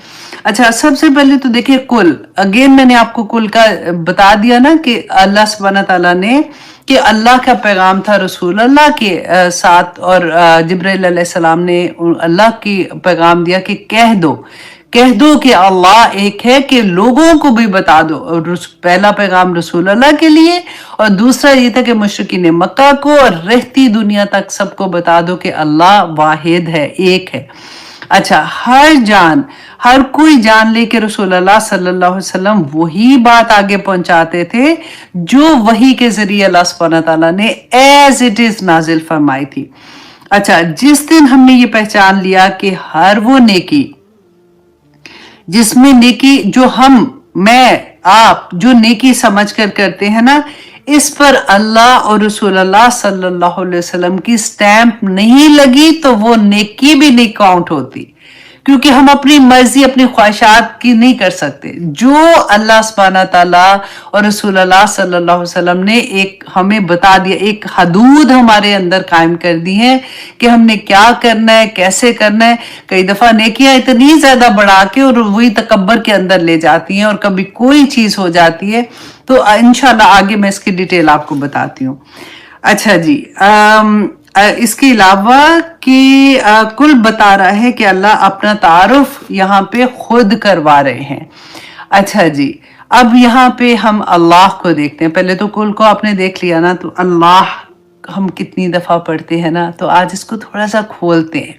अच्छा, सबसे पहले तो देखिए कुल, अगेन मैंने आपको कुल का बता दिया ना कि अल्लाह सुब्हानहू तआला ने, कि अल्लाह का पैगाम था रसूल अल्लाह के साथ, और जिब्राइल अलैहिस्सलाम ने अल्लाह की पैगाम दिया कि कह दो कि अल्लाह एक है, कि लोगों को भी बता दो। और पहला पैगाम रसूल अल्लाह के लिए, और दूसरा ये था कि मुशरिकीन मक्का को और रहती दुनिया तक सबको बता दो कि अल्लाह वाहिद है, एक है। अच्छा, हर कोई जान ले कि रसूलुल्लाह सल्लल्लाहु अलैहि वसल्लम वही बात आगे पहुंचाते थे जो वही के जरिए अल्लाह सुब्हानहू तआला ने एज इट इज नाजिल फरमाई थी। अच्छा, जिस दिन हमने ये पहचान लिया कि हर वो नेकी जिसमें नेकी जो आप जो नेकी समझ कर करते हैं ना, इस पर अल्लाह और रसूलुल्लाह सल्लल्लाहु अलैहि वसल्लम की स्टैंप नहीं लगी तो वो नेकी भी नहीं काउंट होती, क्योंकि हम अपनी मर्जी अपनी ख्वाहिशात की नहीं कर सकते। जो अल्लाह सुब्हानहू तआला और रसूलुल्लाह सल्लल्लाहु अलैहि वसल्लम ने एक हमें बता दिया, एक हदूद हमारे अंदर कायम कर दी है कि हमने क्या करना है, कैसे करना है। कई दफा नेकियां इतनी ज्यादा बढ़ा के और वही तकब्बर के अंदर ले जाती हैं, और कभी कोई चीज हो जाती है, तो इंशाल्लाह आगे मैं इसकी डिटेल आपको बताती हूँ। अच्छा जी, इसके अलावा कि कुल बता रहा है कि अल्लाह अपना तारुफ यहाँ पे खुद करवा रहे हैं। अच्छा जी, अब यहाँ पे हम अल्लाह को देखते हैं। पहले तो कुल को आपने देख लिया ना, तो अल्लाह हम कितनी दफा पढ़ते हैं ना, तो आज इसको थोड़ा सा खोलते हैं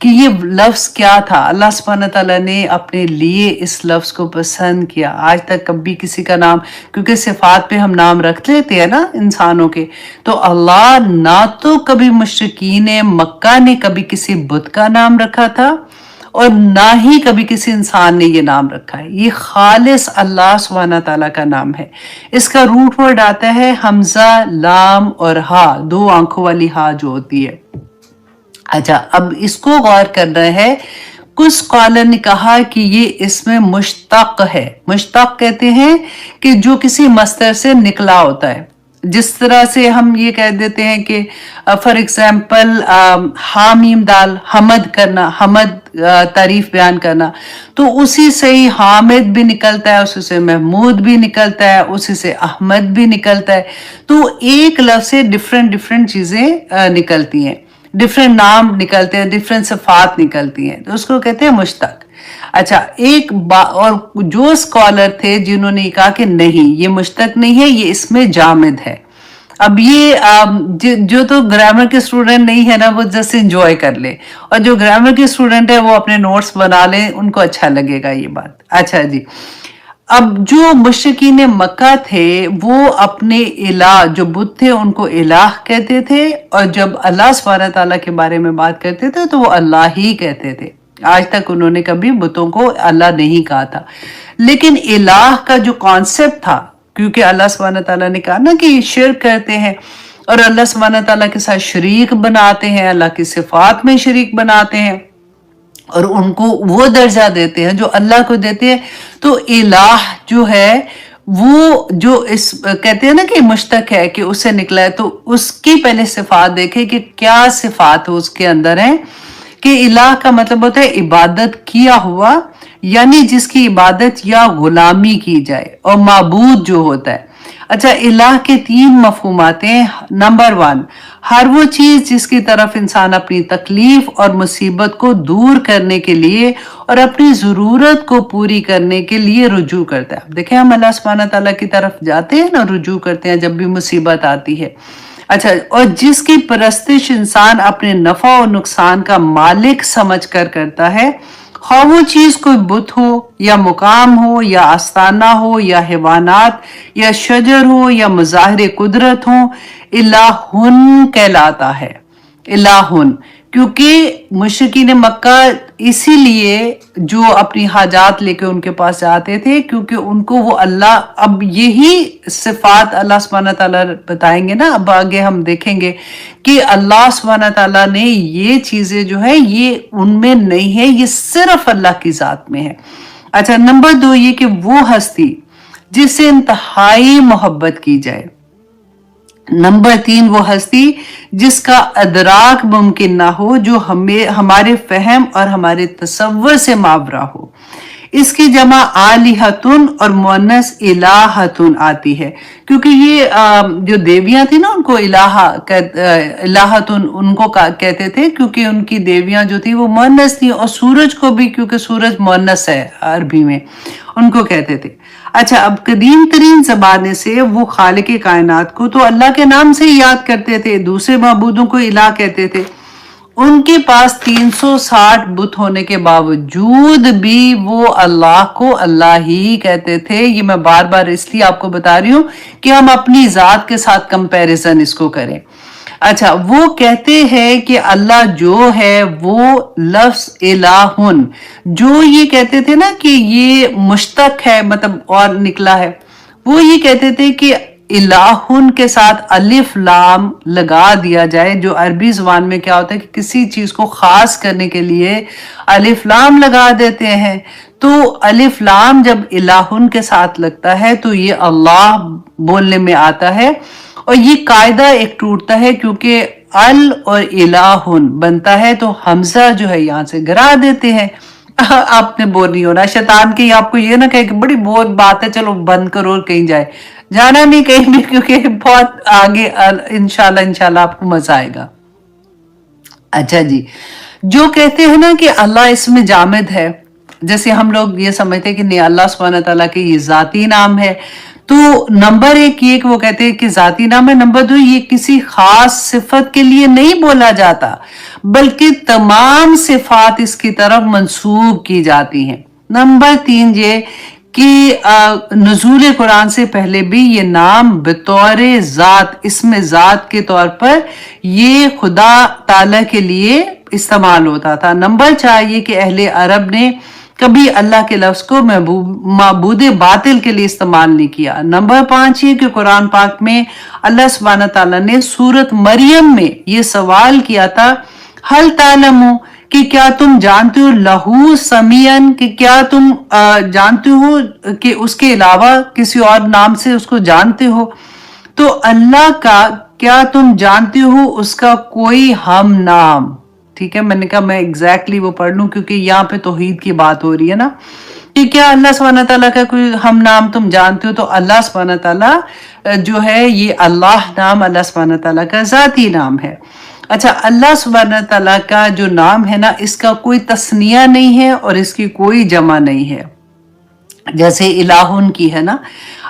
कि ये लफ्ज क्या था। अल्लाह सुब्हानहू तआला ने अपने लिए इस लफ्ज को पसंद किया। आज तक कभी किसी का नाम, क्योंकि सिफात पे हम नाम रख लेते हैं ना इंसानों के, तो अल्लाह ना तो कभी मुशरिकीन मक्का ने कभी किसी बुत का नाम रखा था, और ना ही कभी किसी इंसान ने ये नाम रखा है। ये खालिस अल्लाह सुब्हानहू तआला का नाम है। इसका रूट वर्ड आता है हमजा, लाम और हा, दो आंखों वाली हा जो होती है। अच्छा, अब इसको गौर करना है। कुछ स्कॉलर ने कहा कि ये इसमें मुश्तक है। मुश्तक कहते हैं कि जो किसी मस्तर से निकला होता है। जिस तरह से हम ये कह देते हैं कि फॉर एग्जाम्पल हामीम दाल, हमद करना, हमद तारीफ बयान करना, तो उसी से ही हामिद भी निकलता है, उसी से महमूद भी निकलता है, उसी से अहमद भी निकलता है। तो एक लफ्ज से डिफरेंट चीजें निकलती हैं, डिफरेंट नाम निकलते हैं, डिफरेंट सिफात निकलती हैं, तो उसको कहते हैं मुश्तक। अच्छा, और जो स्कॉलर थे जिन्होंने कहा कि नहीं ये मुश्तक नहीं है, ये इसमें जामिद है। अब ये जो तो ग्रामर के स्टूडेंट नहीं है ना, वो जस्ट एंजॉय कर ले, और जो ग्रामर के स्टूडेंट है वो अपने नोट्स बना ले, उनको अच्छा लगेगा ये बात। अच्छा जी, अब जो मुशरिकीन मक्का थे वो अपने इलाह, जो बुत थे उनको इलाह कहते थे, और जब अल्लाह सुब्हानहू तआला के बारे में बात करते थे तो वो अल्लाह ही कहते थे। आज तक उन्होंने कभी बुतों को अल्लाह नहीं कहा था। लेकिन इलाह का जो कॉन्सेप्ट था, क्योंकि अल्लाह सुब्हानहू तआला ने कहा ना कि शिर्क करते हैं और अल्लाह सुब्हानहू तआला के साथ शरीक बनाते हैं, अल्लाह की सिफात में शरीक बनाते हैं, اور ان کو وہ درجہ دیتے ہیں جو اللہ کو دیتے ہیں. تو الہ جو ہے وہ جو اس کہتے ہیں نا کہ مشتق ہے کہ اس سے نکلا ہے، تو اس کی پہلے صفات دیکھیں کہ کیا صفات اس کے اندر ہیں. کہ الہ کا مطلب ہوتا ہے عبادت کیا ہوا، یعنی جس کی عبادت یا غلامی کی جائے، اور معبود جو ہوتا ہے. اچھا، الہ کے 3 مفہومات ہیں. نمبر 1، ہر وہ چیز جس کی طرف انسان اپنی تکلیف اور مصیبت کو دور کرنے کے لیے اور اپنی ضرورت کو پوری کرنے کے لیے رجوع کرتا ہے. دیکھیں ہم اللہ سبحانہ تعالیٰ کی طرف جاتے ہیں نا، رجوع کرتے ہیں جب بھی مصیبت آتی ہے. اچھا، اور جس کی پرستش انسان اپنے نفع و نقصان کا مالک سمجھ کر کرتا ہے، خواہ وہ چیز کوئی بت ہو یا مقام ہو یا آستانہ ہو یا حیوانات یا شجر ہو یا مظاہر قدرت ہو، الہن کہلاتا ہے. الہن، کیونکہ مشرکین مکہ اسی لیے جو اپنی حاجات لے کے ان کے پاس جاتے تھے، کیونکہ ان کو وہ اللہ، اب یہی صفات اللہ سبحانہ تعالیٰ بتائیں گے نا، اب آگے ہم دیکھیں گے کہ اللہ سبحانہ تعالیٰ نے یہ چیزیں جو ہے یہ ان میں نہیں ہے، یہ صرف اللہ کی ذات میں ہے. اچھا، نمبر 2 یہ کہ وہ ہستی جس سے انتہائی محبت کی جائے. نمبر 3 وہ ہستی جس کا ادراک ممکن نہ ہو، جو ہمارے فہم اور ہمارے تصور سے ماورا ہو. اس کی جمع آلہتن اور مؤنث الہتن آتی ہے، کیونکہ یہ جو دیویاں تھیں نا ان کو الہتن ان کو کہتے تھے، کیونکہ ان کی دیویاں جو تھی وہ مؤنث تھی، اور سورج کو بھی کیونکہ سورج مؤنث ہے عربی میں، ان کو کہتے تھے. اچھا، اب قدیم ترین زمانے سے وہ خالق کائنات کو تو اللہ کے نام سے یاد کرتے تھے، دوسرے معبودوں کو الہ کہتے تھے. ان کے پاس 360 بت ہونے کے باوجود بھی وہ اللہ کو اللہ ہی کہتے تھے. یہ میں بار بار اس لیے آپ کو بتا رہی ہوں کہ ہم اپنی ذات کے ساتھ کمپیریزن اس کو کریں. اچھا، وہ کہتے ہیں کہ اللہ جو ہے وہ لفظ الہن، جو یہ کہتے تھے نا کہ یہ مشتق ہے مطلب اور نکلا ہے، وہ یہ کہتے تھے کہ الہن کے ساتھ الف لام لگا دیا جائے، جو عربی زبان میں کیا ہوتا ہے کہ کسی چیز کو خاص کرنے کے لیے الف لام لگا دیتے ہیں. تو الف لام جب الہن کے ساتھ لگتا ہے تو یہ اللہ بولنے میں آتا ہے، اور یہ قاعدہ ایک ٹوٹتا ہے کیونکہ ال اور الہن بنتا ہے تو حمزہ جو ہے یہاں سے گرا دیتے ہیں. آپ نے بور نہیں ہونا، شیطان کی آپ کو یہ نہ کہے کہ بڑی بور بات ہے چلو بند کرو اور کہیں جائے، جانا نہیں کہیں بھی، کیونکہ بہت آگے انشاءاللہ آپ کو مزہ آئے گا. اچھا جی، جو کہتے ہیں نا کہ اللہ اس میں جامد ہے، جیسے ہم لوگ یہ سمجھتے ہیں کہ نہیں اللہ سبحانہ تعالیٰ کے یہ ذاتی نام ہے، تو نمبر 1 یہ کہ وہ کہتے ہیں کہ ذاتی نام ہے. نمبر 2 یہ کسی خاص صفت کے لیے نہیں بولا جاتا، بلکہ تمام صفات اس کی طرف منسوب کی جاتی ہیں. نمبر 3 یہ کہ نزول قرآن سے پہلے بھی یہ نام بطور ذات، اسم ذات کے طور پر یہ خدا تعالیٰ کے لیے استعمال ہوتا تھا. نمبر 4 یہ کہ اہل عرب نے کبھی اللہ کے لفظ کو معبود باطل کے لیے استعمال نہیں کیا. نمبر 5 یہ کہ قرآن پاک میں اللہ سبحانہ تعالیٰ نے سورت مریم میں یہ سوال کیا تھا، حل تعلمو، کہ کیا تم جانتے ہو، لہو سمیعن، کہ کیا تم جانتے ہو کہ اس کے علاوہ کسی اور نام سے اس کو جانتے ہو، تو اللہ کا کیا تم جانتے ہو اس کا کوئی ہم نام. ٹھیک ہے، میں نے کہا میں ایگزیکٹلی وہ پڑھ لوں کیونکہ یہاں پہ توحید کی بات ہو رہی ہے نا، کہ کیا اللہ سبحانہ تعالیٰ کا کوئی ہم نام تم جانتے ہو. تو اللہ سبحانہ تعالیٰ جو ہے یہ اللہ نام اللہ سبحانہ تعالیٰ کا ذاتی نام ہے. اچھا، اللہ سبحانہ تعالیٰ کا جو نام ہے نا اس کا کوئی تثنیہ نہیں ہے اور اس کی کوئی جمع نہیں ہے، جیسے الہن کی ہے نا.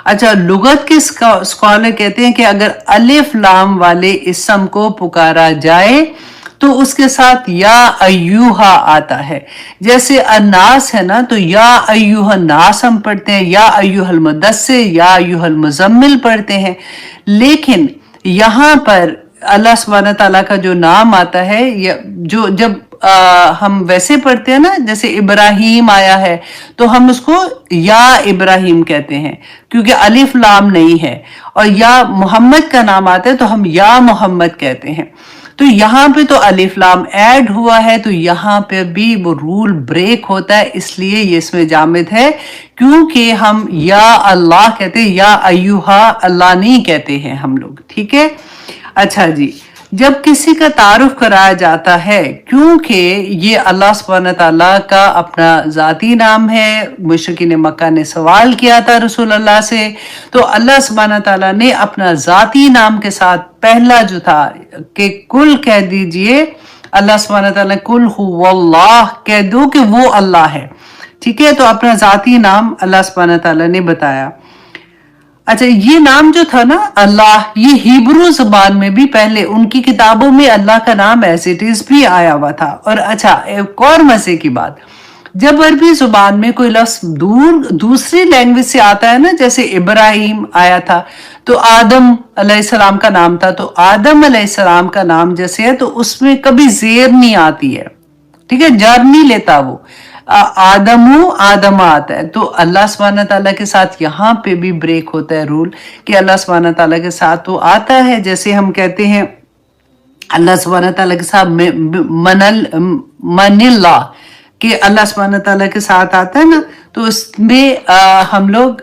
اچھا، لغت کے اسکالر کہتے ہیں کہ اگر الف لام والے اسم کو پکارا جائے تو اس کے ساتھ یا ایوہا آتا ہے. جیسے الناس ہے نا تو یا ایوہ الناس ہم پڑھتے ہیں، یا ایوہ المدثر، یا ایوہ المزمل پڑھتے ہیں. لیکن یہاں پر اللہ سبحانہ تعالیٰ کا جو نام آتا ہے، جو جب ہم ویسے پڑھتے ہیں نا، جیسے ابراہیم آیا ہے تو ہم اس کو یا ابراہیم کہتے ہیں کیونکہ الف لام نہیں ہے، اور یا محمد کا نام آتا ہے تو ہم یا محمد کہتے ہیں. तो यहाँ पे तो अलिफ लाम ऐड हुआ है, तो यहाँ पे भी वो रूल ब्रेक होता है, इसलिए ये इसमें जामिद है, क्योंकि हम या अल्लाह कहते हैं, या अय्युहा अल्लाह नहीं कहते हैं हम लोग, ठीक है। अच्छा जी, जब किसी का तारुफ कराया जाता है, क्योंकि ये अल्लाह सुब्हानहू तआला का अपना ज़ाती नाम है, मुशरिकीन मक्का ने सवाल किया था रसूल अल्लाह से, तो अल्लाह सुब्हानहू तआला ने अपना ज़ाती नाम के साथ पहला जो था कि कुल कह दीजिए, अल्लाह सुब्हानहू तआला कुल हुवल्लाह कह दो कि वो अल्लाह है, ठीक है। तो अपना ज़ाती नाम अल्लाह सुब्हानहू तआला ने बताया। अच्छा, ये नाम जो था ना अल्लाह, ये हिब्रू जुबान में भी पहले उनकी किताबों में अल्लाह का नाम एज इट इज भी आया हुआ था। और अच्छा, एक और मजे की बात, जब अरबी जुबान में कोई लफ्ज दूसरी लैंग्वेज से आता है ना, जैसे इब्राहिम आया था तो आदम अलैहिस्सलाम का नाम था, तो आदम अलैहिस्सलाम का नाम जैसे है तो उसमें कभी जेर नहीं आती है, ठीक है, जर नहीं लेता वो, आदमू आदमा आता है। तो अल्लाह सुब्हानहू तआला के साथ यहाँ पे भी ब्रेक होता है रूल, कि अल्लाह सुब्हानहू तआला के साथ तो आता है, जैसे हम कहते हैं अल्लाह सुब्हानहू तआला के साथ मनिल्ला, कि अल्लाह सुब्हानहू तआला के साथ आता है ना, तो उसमें हम लोग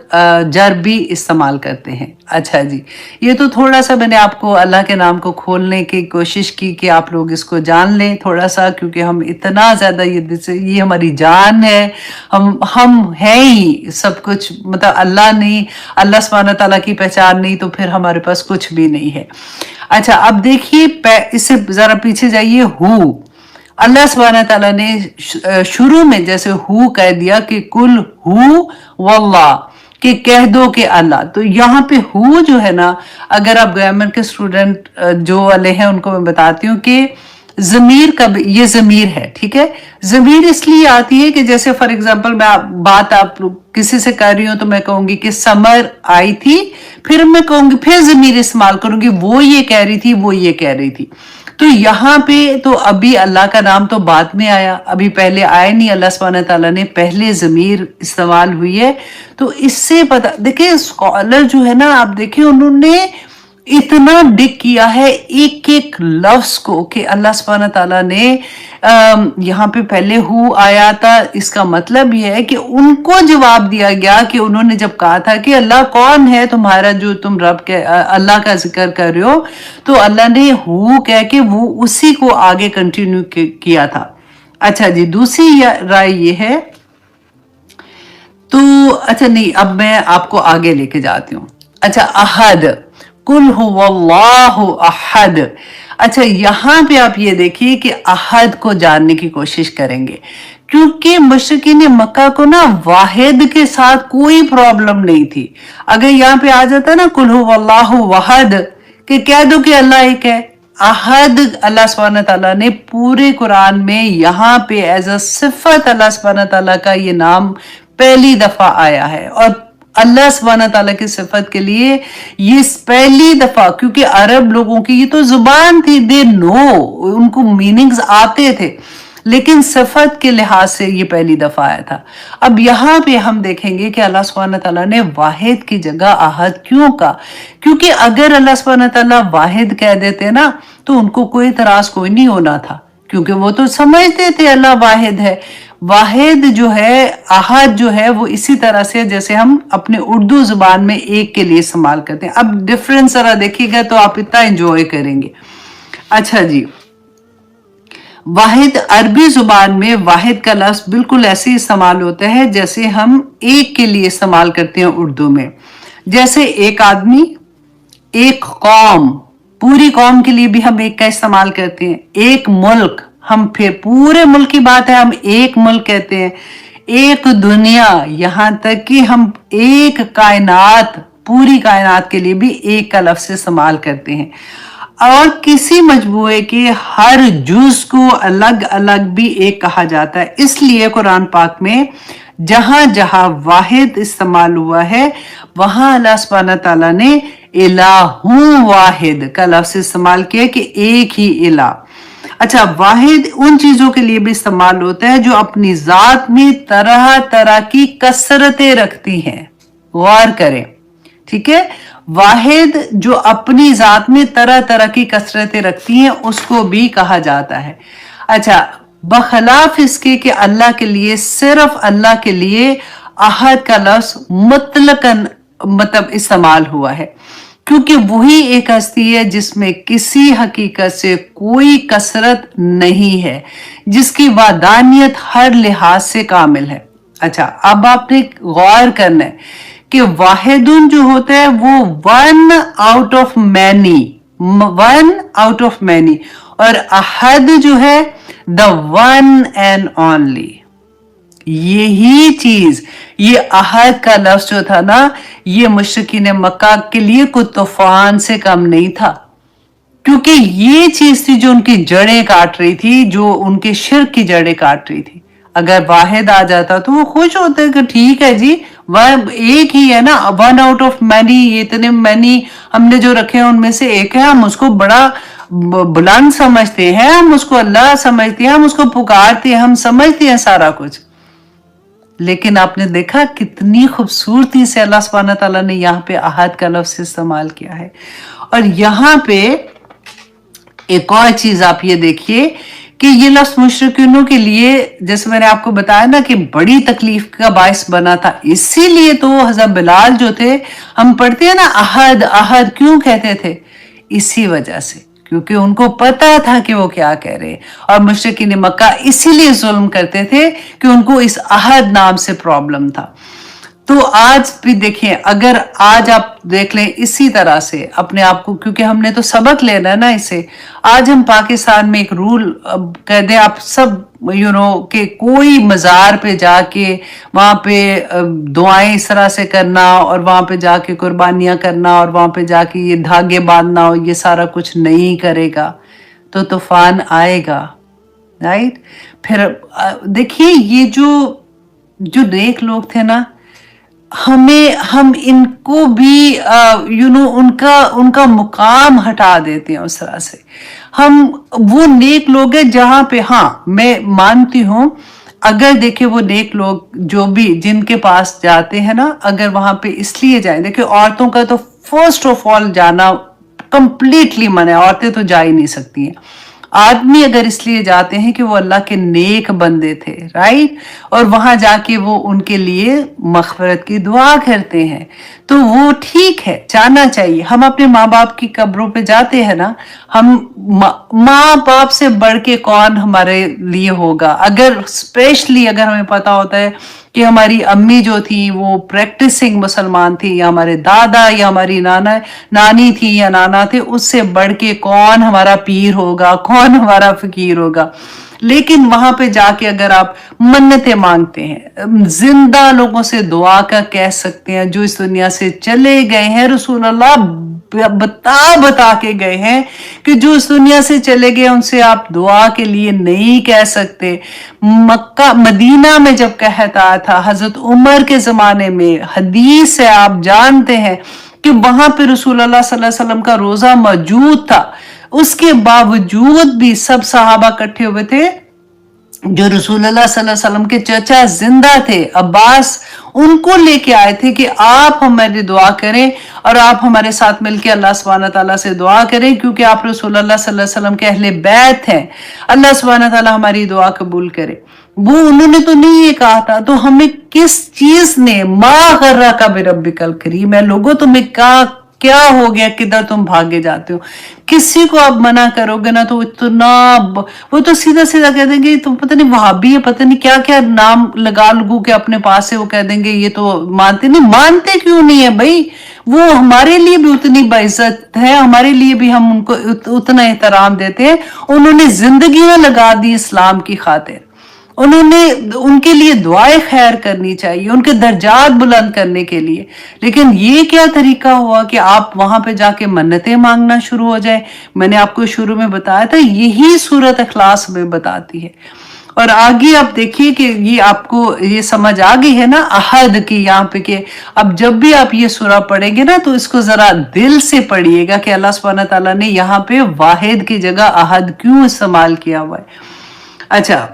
जर भी इस्तेमाल करते हैं। अच्छा जी, ये तो थोड़ा सा मैंने आपको अल्लाह के नाम को खोलने की कोशिश की कि आप लोग इसको जान लें थोड़ा सा, क्योंकि हम इतना ज़्यादा ये हमारी जान है, हम हैं ही सब कुछ, मतलब अल्लाह नहीं, अल्लाह सुब्हानहू तआला की पहचान नहीं तो फिर हमारे पास कुछ भी नहीं है। अच्छा, अब देखिए इससे ज़रा पीछे जाइए, हु, अल्लाह सुब्हानहू तआला ने शुरू में जैसे हु कह दिया कि कुल हु वल्लाह, कि कह दो कि अल्लाह, तो यहाँ पे हु जो है ना, अगर आप ग्रामर के स्टूडेंट जो वाले हैं उनको मैं बताती हूँ कि ज़मीर का ये ज़मीर है, ठीक है। ज़मीर इसलिए आती है कि जैसे फॉर एग्जांपल मैं बात आप किसी से कर रही हूँ तो मैं कहूंगी कि समर आई थी, फिर मैं कहूंगी, फिर ज़मीर इस्तेमाल करूंगी, वो ये कह रही थी, वो ये कह रही थी। तो यहाँ पे तो अभी अल्लाह का नाम तो बाद में आया, अभी पहले आया नहीं, अल्लाह सुब्हानहू तआला ने पहले ज़मीर इस्तेमाल हुई है। तो इससे पता, देखिए स्कॉलर जो है ना, आप देखिए उन्होंने इतना डिग किया है एक एक लफ्ज को कि अल्लाह सुब्हानहू तआला ने यहाँ पे पहले हु आया था, इसका मतलब यह है कि उनको जवाब दिया गया कि उन्होंने जब कहा था कि अल्लाह कौन है तुम्हारा जो तुम रब के अल्लाह का जिक्र कर रहे हो, तो अल्लाह ने हु कह के वो उसी को आगे कंटिन्यू किया था। अच्छा जी, दूसरी राय ये है, तो अच्छा नहीं, अब मैं आपको आगे लेके जाती हूँ। अच्छा, अहद, कुल हुवल्लाहु अहद। अच्छा, यहाँ पे आप ये देखिए कि अहद को जानने की कोशिश करेंगे, क्योंकि मुशरिकीन मक्का को ना वाहिद के साथ कोई प्रॉब्लम नहीं थी। अगर यहाँ पे आ जाता ना कुल हुवल्लाहु वहद, कि कह दो कि अल्लाह एक है, अहद अल्लाह सुब्हानहू तआला ने पूरे कुरान में यहाँ पे एज अ सिफत अल्लाह सुब्हानहू तआला का ये नाम पहली दफा आया है। और अल्लाह सुब्हानहू तआला की सिफत के लिए ये पहली दफा, क्योंकि अरब लोगों की ये तो जुबान थी, दे नो, उनको मीनिंग्स आते थे, लेकिन सिफत के लिहाज से ये पहली दफा आया था। अब यहाँ पे हम देखेंगे कि अल्लाह सुब्हानहू तआला ने वाहिद की जगह अहद क्यों कहा, क्योंकि अगर अल्लाह सुब्हानहू तआला वाहिद कह देते ना तो उनको कोई इतराज कोई नहीं होना था, क्योंकि वो तो समझते थे अल्लाह वाहिद है। वाहिद जो है, अहद जो है, वो इसी तरह से जैसे हम अपने उर्दू जुबान में एक के लिए इस्तेमाल करते हैं। अब डिफरेंस जरा देखिएगा तो आप इतना एंजॉय करेंगे। अच्छा जी, वाहिद अरबी जुबान में वाहिद का लफ्ज बिल्कुल ऐसे इस्तेमाल होता है जैसे हम एक के लिए इस्तेमाल करते हैं उर्दू में, जैसे एक आदमी, एक कौम, पूरी कौम के लिए भी हम एक का इस्तेमाल करते हैं, एक मुल्क, हम फिर पूरे मुल्क की बात है हम एक मुल्क कहते हैं, एक दुनिया, यहाँ तक कि हम एक कायनात, पूरी कायनात के लिए भी एक का लफ्ज इस्तेमाल करते हैं। और किसी मजबूए के हर जुज को अलग अलग भी एक कहा जाता है। इसलिए कुरान पाक में जहां जहां वाहिद इस्तेमाल हुआ है वहां अल्लाह सुब्हानहू तआला ने इलाहु वाहिद का लफ्ज इस्तेमाल किया कि एक ही इलाह। अच्छा, वाहिद उन चीजों के लिए भी इस्तेमाल होता है जो अपनी जात में तरह तरह की कसरतें रखती हैं, गौर करें, ठीक है। वाहिद जो अपनी जात में तरह तरह की कसरतें रखती हैं उसको भी कहा जाता है। अच्छा, बखलाफ इसके कि अल्लाह के लिए, सिर्फ अल्लाह के लिए अहद का लफ्ज मुतलकन मतलब इस्तेमाल हुआ है, क्योंकि वही एक हस्ती है जिसमें किसी हकीकत से कोई कसरत नहीं है, जिसकी वादानियत हर लिहाज से कामिल है। अच्छा, अब आपने गौर करना है कि वाहिदुन जो होता है वो one out of many, one out of many, और अहद जो है द वन एंड ओनली। यही चीज, ये अहद का लफ्ज जो था ना, ये मुशरिकीन मक्का के लिए कोई तूफान से कम नहीं था, क्योंकि ये चीज थी जो उनकी जड़ें काट रही थी, जो उनके शिर्क की जड़ें काट रही थी। अगर वाहिद आ जाता तो वो खुश होते कि ठीक है जी, वह एक ही है ना, वन आउट ऑफ मैनी, ये इतने मैनी हमने जो रखे हैं उनमें से एक है, हम उसको बड़ा बुलंद समझते हैं, हम उसको अल्लाह समझते हैं, हम उसको पुकारते हैं, हम समझते हैं सारा कुछ। लेकिन आपने देखा कितनी खूबसूरती से अल्लाह सुब्हानहू तआला ने यहाँ पे अहद का लफ्ज इस्तेमाल किया है। और यहाँ पे एक और चीज आप ये देखिए कि ये लफ्ज मुशरिकीनों के लिए, जैसे मैंने आपको बताया ना कि बड़ी तकलीफ का बायस बना था, इसीलिए तो हज़रत बिलाल जो थे, हम पढ़ते हैं ना अहद अहद क्यों कहते थे, इसी वजह से, क्योंकि उनको पता था कि वो क्या कह रहे हैं। और मुशरिकीन मक्का इसीलिए जुल्म करते थे कि उनको इस अहद नाम से प्रॉब्लम था। तो आज भी देखें, अगर आज आप देख लें इसी तरह से अपने आप को, क्योंकि हमने तो सबक लेना है ना इसे, आज हम पाकिस्तान में एक रूल कह दें आप सब कि कोई मज़ार पे जाके वहाँ पे दुआएं इस तरह से करना और वहाँ पे जाके कुर्बानियाँ करना और वहाँ पे जाके ये धागे बांधना और ये सारा कुछ नहीं करेगा तो तूफान आएगा, राइट। फिर देखिए ये जो नेक लोग थे ना, हम इनको भी उनका मुकाम हटा देते हैं उस तरह से। हम वो नेक लोग हैं जहां पे, हाँ मैं मानती हूं, अगर देखे वो नेक लोग जो भी जिनके पास जाते हैं ना, अगर वहां पे इसलिए जाए, देखिए औरतों का तो फर्स्ट ऑफ ऑल जाना कंप्लीटली मना है, औरतें तो जा ही नहीं सकती हैं। आदमी अगर इसलिए जाते हैं कि वो अल्लाह के नेक बंदे थे, राइट, और वहां जाके वो उनके लिए मग़फ़िरत की दुआ करते हैं, तो वो ठीक है, जाना चाहिए। हम अपने माँ बाप की कब्रों पे जाते हैं ना, हम माँ बाप से बढ़ के कौन हमारे लिए होगा। अगर स्पेशली अगर हमें पता होता है कि हमारी अम्मी जो थी वो प्रैक्टिसिंग मुसलमान थी, या हमारे दादा या हमारी नानी थी या नाना थे, उससे बढ़ के कौन हमारा पीर होगा, कौन हमारा फकीर होगा। लेकिन वहां पे जाके अगर आप मन्नतें मांगते हैं, जिंदा लोगों से दुआ का कह सकते हैं, जो इस दुनिया से चले गए हैं, रसूल अल्लाह बता के गए हैं कि जो इस दुनिया से चले गए उनसे आप दुआ के लिए नहीं कह सकते। मक्का मदीना में जब कहता था, हजरत उमर के जमाने में हदीस है, आप जानते हैं कि वहां पे रसूल अल्लाह सल्लल्लाहु अलैहि वसल्लम का रोजा मौजूद था, उसके बावजूद भी सब सहाबा इकट्ठे हुए थे, जो रसूलुल्लाह सल्लल्लाहु अलैहि वसल्लम के चचा जिंदा थे अब्बास, उनको लेके आए थे कि आप हमारी दुआ करें और आप हमारे साथ मिलकर अल्लाह सुब्हानहू तआला से दुआ करें, क्योंकि आप रसूलुल्लाह सल्लल्लाहु अलैहि वसल्लम के अहले बैत हैं, अल्लाह सुब्हानहू तआला हमारी दुआ कबूल करे। वो उन्होंने तो नहीं ये कहा था, तो हमें किस चीज ने, मा गर्रा का बिरब्बिकल करीम है, लोगों तुम्हें क्या हो गया, किधर तुम भागे जाते हो। किसी को आप मना करोगे ना तो इतना, वो तो सीधा सीधा कह देंगे तुम पता नहीं वहाबी है, पता नहीं क्या क्या नाम लगा लगू के अपने पास से, वो कह देंगे ये तो मानते नहीं। मानते क्यों नहीं है भाई, वो हमारे लिए भी उतनी बाइज्जत है, हमारे लिए भी हम उनको उतना एहतराम देते हैं। उन्होंने जिंदगी में लगा दी इस्लाम की खातिर, उनके लिए दुआएं खैर करनी चाहिए, उनके दर्जात बुलंद करने के लिए। लेकिन ये क्या तरीका हुआ कि आप वहां पे जाके मन्नतें मांगना शुरू हो जाए। मैंने आपको शुरू में बताया था, यही सूरत इखलास में बताती है। और आगे आप देखिए कि ये आपको ये समझ आ गई है ना अहद की, यहाँ पे कि अब जब भी आप ये सूरा पढ़ेंगे ना तो इसको जरा दिल से पढ़िएगा कि अल्लाह सुब्हानहू तआला ने यहाँ पे वाहिद की जगह अहद क्यों इस्तेमाल किया हुआ है। अच्छा,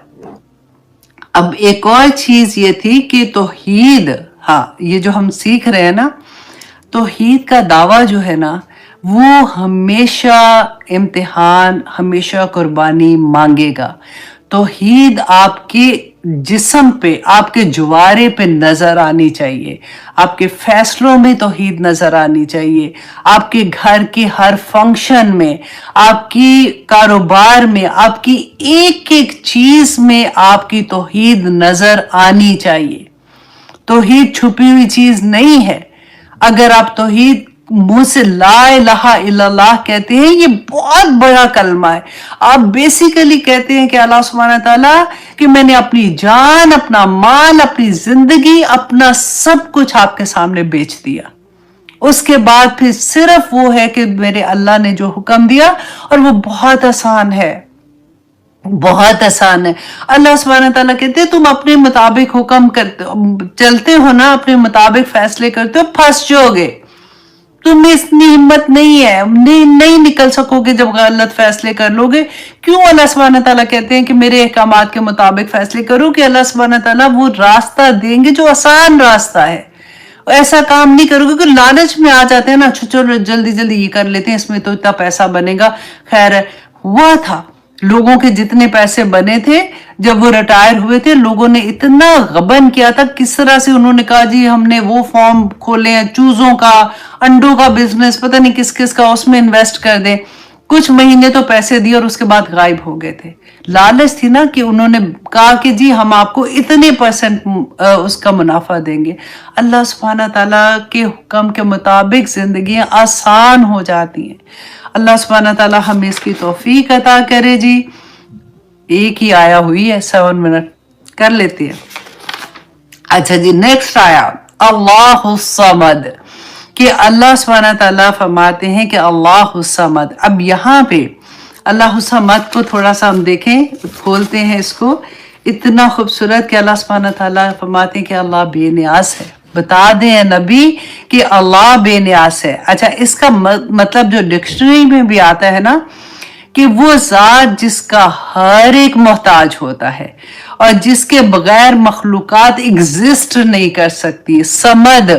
अब एक और चीज ये थी कि तौहीद, हाँ ये जो हम सीख रहे हैं ना, तौहीद का दावा जो है ना, वो हमेशा इम्तिहान, हमेशा कुर्बानी मांगेगा। तौहीद आपके जिस्म पे, आपके जवारे पे नजर आनी चाहिए, आपके फैसलों में तौहीद नजर आनी चाहिए, आपके घर के हर फंक्शन में, आपकी कारोबार में, आपकी एक एक चीज में आपकी तौहीद नजर आनी चाहिए। तौहीद छुपी हुई चीज नहीं है। अगर आप तौहीद मुंह से ला इलाहा इल्लल्लाह कहते हैं, ये बहुत बड़ा कलमा है। आप बेसिकली कहते हैं कि अल्लाह सुब्हानहू तआला कि मैंने अपनी जान, अपना माल, अपनी जिंदगी, अपना सब कुछ आपके सामने बेच दिया। उसके बाद फिर सिर्फ वो है कि मेरे अल्लाह ने जो हुक्म दिया, और वो बहुत आसान है, बहुत आसान है। अल्लाह सुब्हानहू तआला कहते हैं तुम अपने मुताबिक हुक्म करते चलते हो ना, अपने मुताबिक फैसले करते हो, फंस जाओगे। तुम में इतनी हिम्मत नहीं है, नहीं निकल सकोगे जब गलत फैसले कर लोगे। क्यों अल्लाह सुब्हानहू तआला कहते हैं कि मेरे अहकामात के मुताबिक फैसले करो, कि अल्लाह सुब्हानहू तआला वो रास्ता देंगे जो आसान रास्ता है। ऐसा काम नहीं करोगे कि लालच में आ जाते हैं ना, चलो जल्दी जल्दी ये कर लेते हैं, इसमें तो इतना पैसा बनेगा। खैर हुआ था, लोगों के जितने पैसे बने थे जब वो रिटायर हुए थे, लोगों ने इतना गबन किया था, किस तरह से उन्होंने कहा जी हमने वो फॉर्म खोले हैं, चूजों का, अंडों का बिजनेस, पता नहीं किस किस का, उसमें इन्वेस्ट कर दें। कुछ महीने तो पैसे दिए और उसके बाद गायब हो गए थे। लालच थी ना कि उन्होंने कहा कि जी हम आपको इतने % उसका मुनाफा देंगे। अल्लाह सुब्हानहू तआला के हुक्म के मुताबिक जिंदगियां आसान हो जाती हैं। अल्लाह सुब्हानहू तआला हमें इसकी तौफीक अता करे जी। एक ही आया हुई है, 7 मिनट कर लेते हैं। अच्छा जी, नेक्स्ट आया अल्लाहु समद, कि अल्लाह सुब्हानहू तआला फरमाते हैं कि अल्लाहु समद। अब यहाँ पे अल्लाहु समद को थोड़ा सा हम देखें, खोलते हैं इसको। इतना खूबसूरत कि अल्लाह सुब्हानहू तआला फरमाते हैं कि अल्लाह बेनियाज है। बता दें नबी कि अल्लाह बेनियाज है। अच्छा, इसका मतलब जो डिक्शनरी में भी आता है ना, कि वो जात जिसका हर एक मोहताज होता है और जिसके बगैर मखलूकात एग्जिस्ट नहीं कर सकती। समद,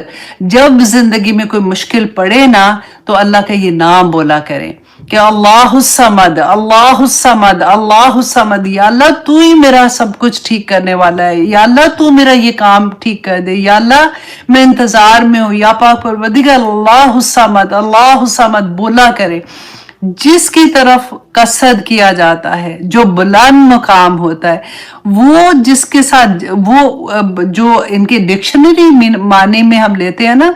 जब जिंदगी में कोई मुश्किल पड़े ना, तो अल्लाह का ये नाम बोला करें कि अल्लाहु समद, अल्लाहु समद, अल्लाहु समद। या अल्लाह तू ही मेरा सब कुछ ठीक करने वाला है, या अल्लाह तू मेरा ये काम ठीक कर दे, या अल्लाह मैं इंतजार में हूँ, या पाक परवरदिगार अल्लाहु समद, अल्लाहु समद बोला करे। जिसकी तरफ कसद किया जाता है, जो बुलंद मुकाम होता है, वो जिसके साथ वो जो इनके डिक्शनरी माने में हम लेते हैं ना,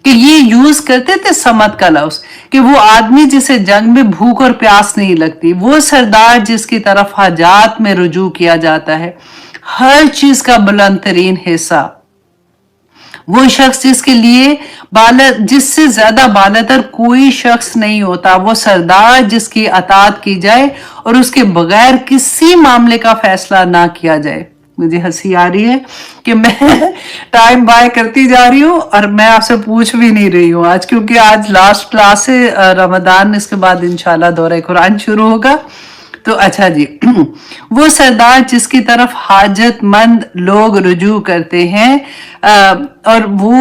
कि ये यूज करते थे समद का लफ्ज, कि वो आदमी जिसे जंग में भूख और प्यास नहीं लगती, वो सरदार जिसकी तरफ हाजात में रुजू किया जाता है, हर चीज का बुलंद तरीन हिस्सा, वो शख्स जिसके लिए जिससे ज्यादा बालातर कोई शख्स नहीं होता, वो सरदार जिसकी अतात की जाए और उसके बगैर किसी मामले का फैसला ना किया जाए। मुझे हंसी आ रही है कि मैं टाइम बाय करती जा रही हूँ और मैं आपसे पूछ भी नहीं रही हूँ आज, क्योंकि आज लास्ट क्लास है रमजान, इसके बाद इंशाल्लाह दौरा कुरान शुरू होगा। तो अच्छा जी, वो सरदार जिसकी तरफ हाजतमंद लोग रुजू करते हैं और वो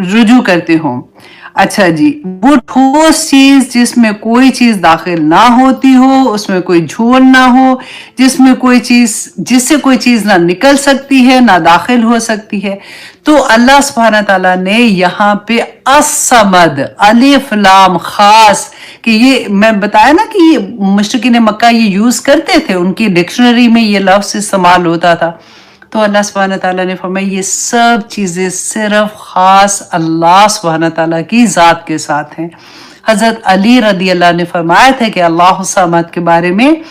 रुजू करते हों। अच्छा जी, वो ठोस चीज जिसमें कोई चीज दाखिल ना होती हो, उसमें कोई झोल ना हो, जिसमें कोई चीज, जिससे कोई चीज ना निकल सकती है ना दाखिल हो सकती है। तो अल्लाह सुब्हानहू तआला ने यहाँ पे असमद, अलिफ लाम खास, कि ये मैं बताया ना कि ये मुश्रिकीन मक्का ये यूज करते थे, उनकी डिक्शनरी में ये लफ्ज इस्तेमाल होता था। तो अल्लाह सुब्हानहू तआला ने फरमाया ये सब चीजें सिर्फ खास अल्लाह सुब्हानहू तआला की जात के साथ हैं। हजरत अली रदी अल्लाह ने फरमाया था कि अल्लाह समद के बारे में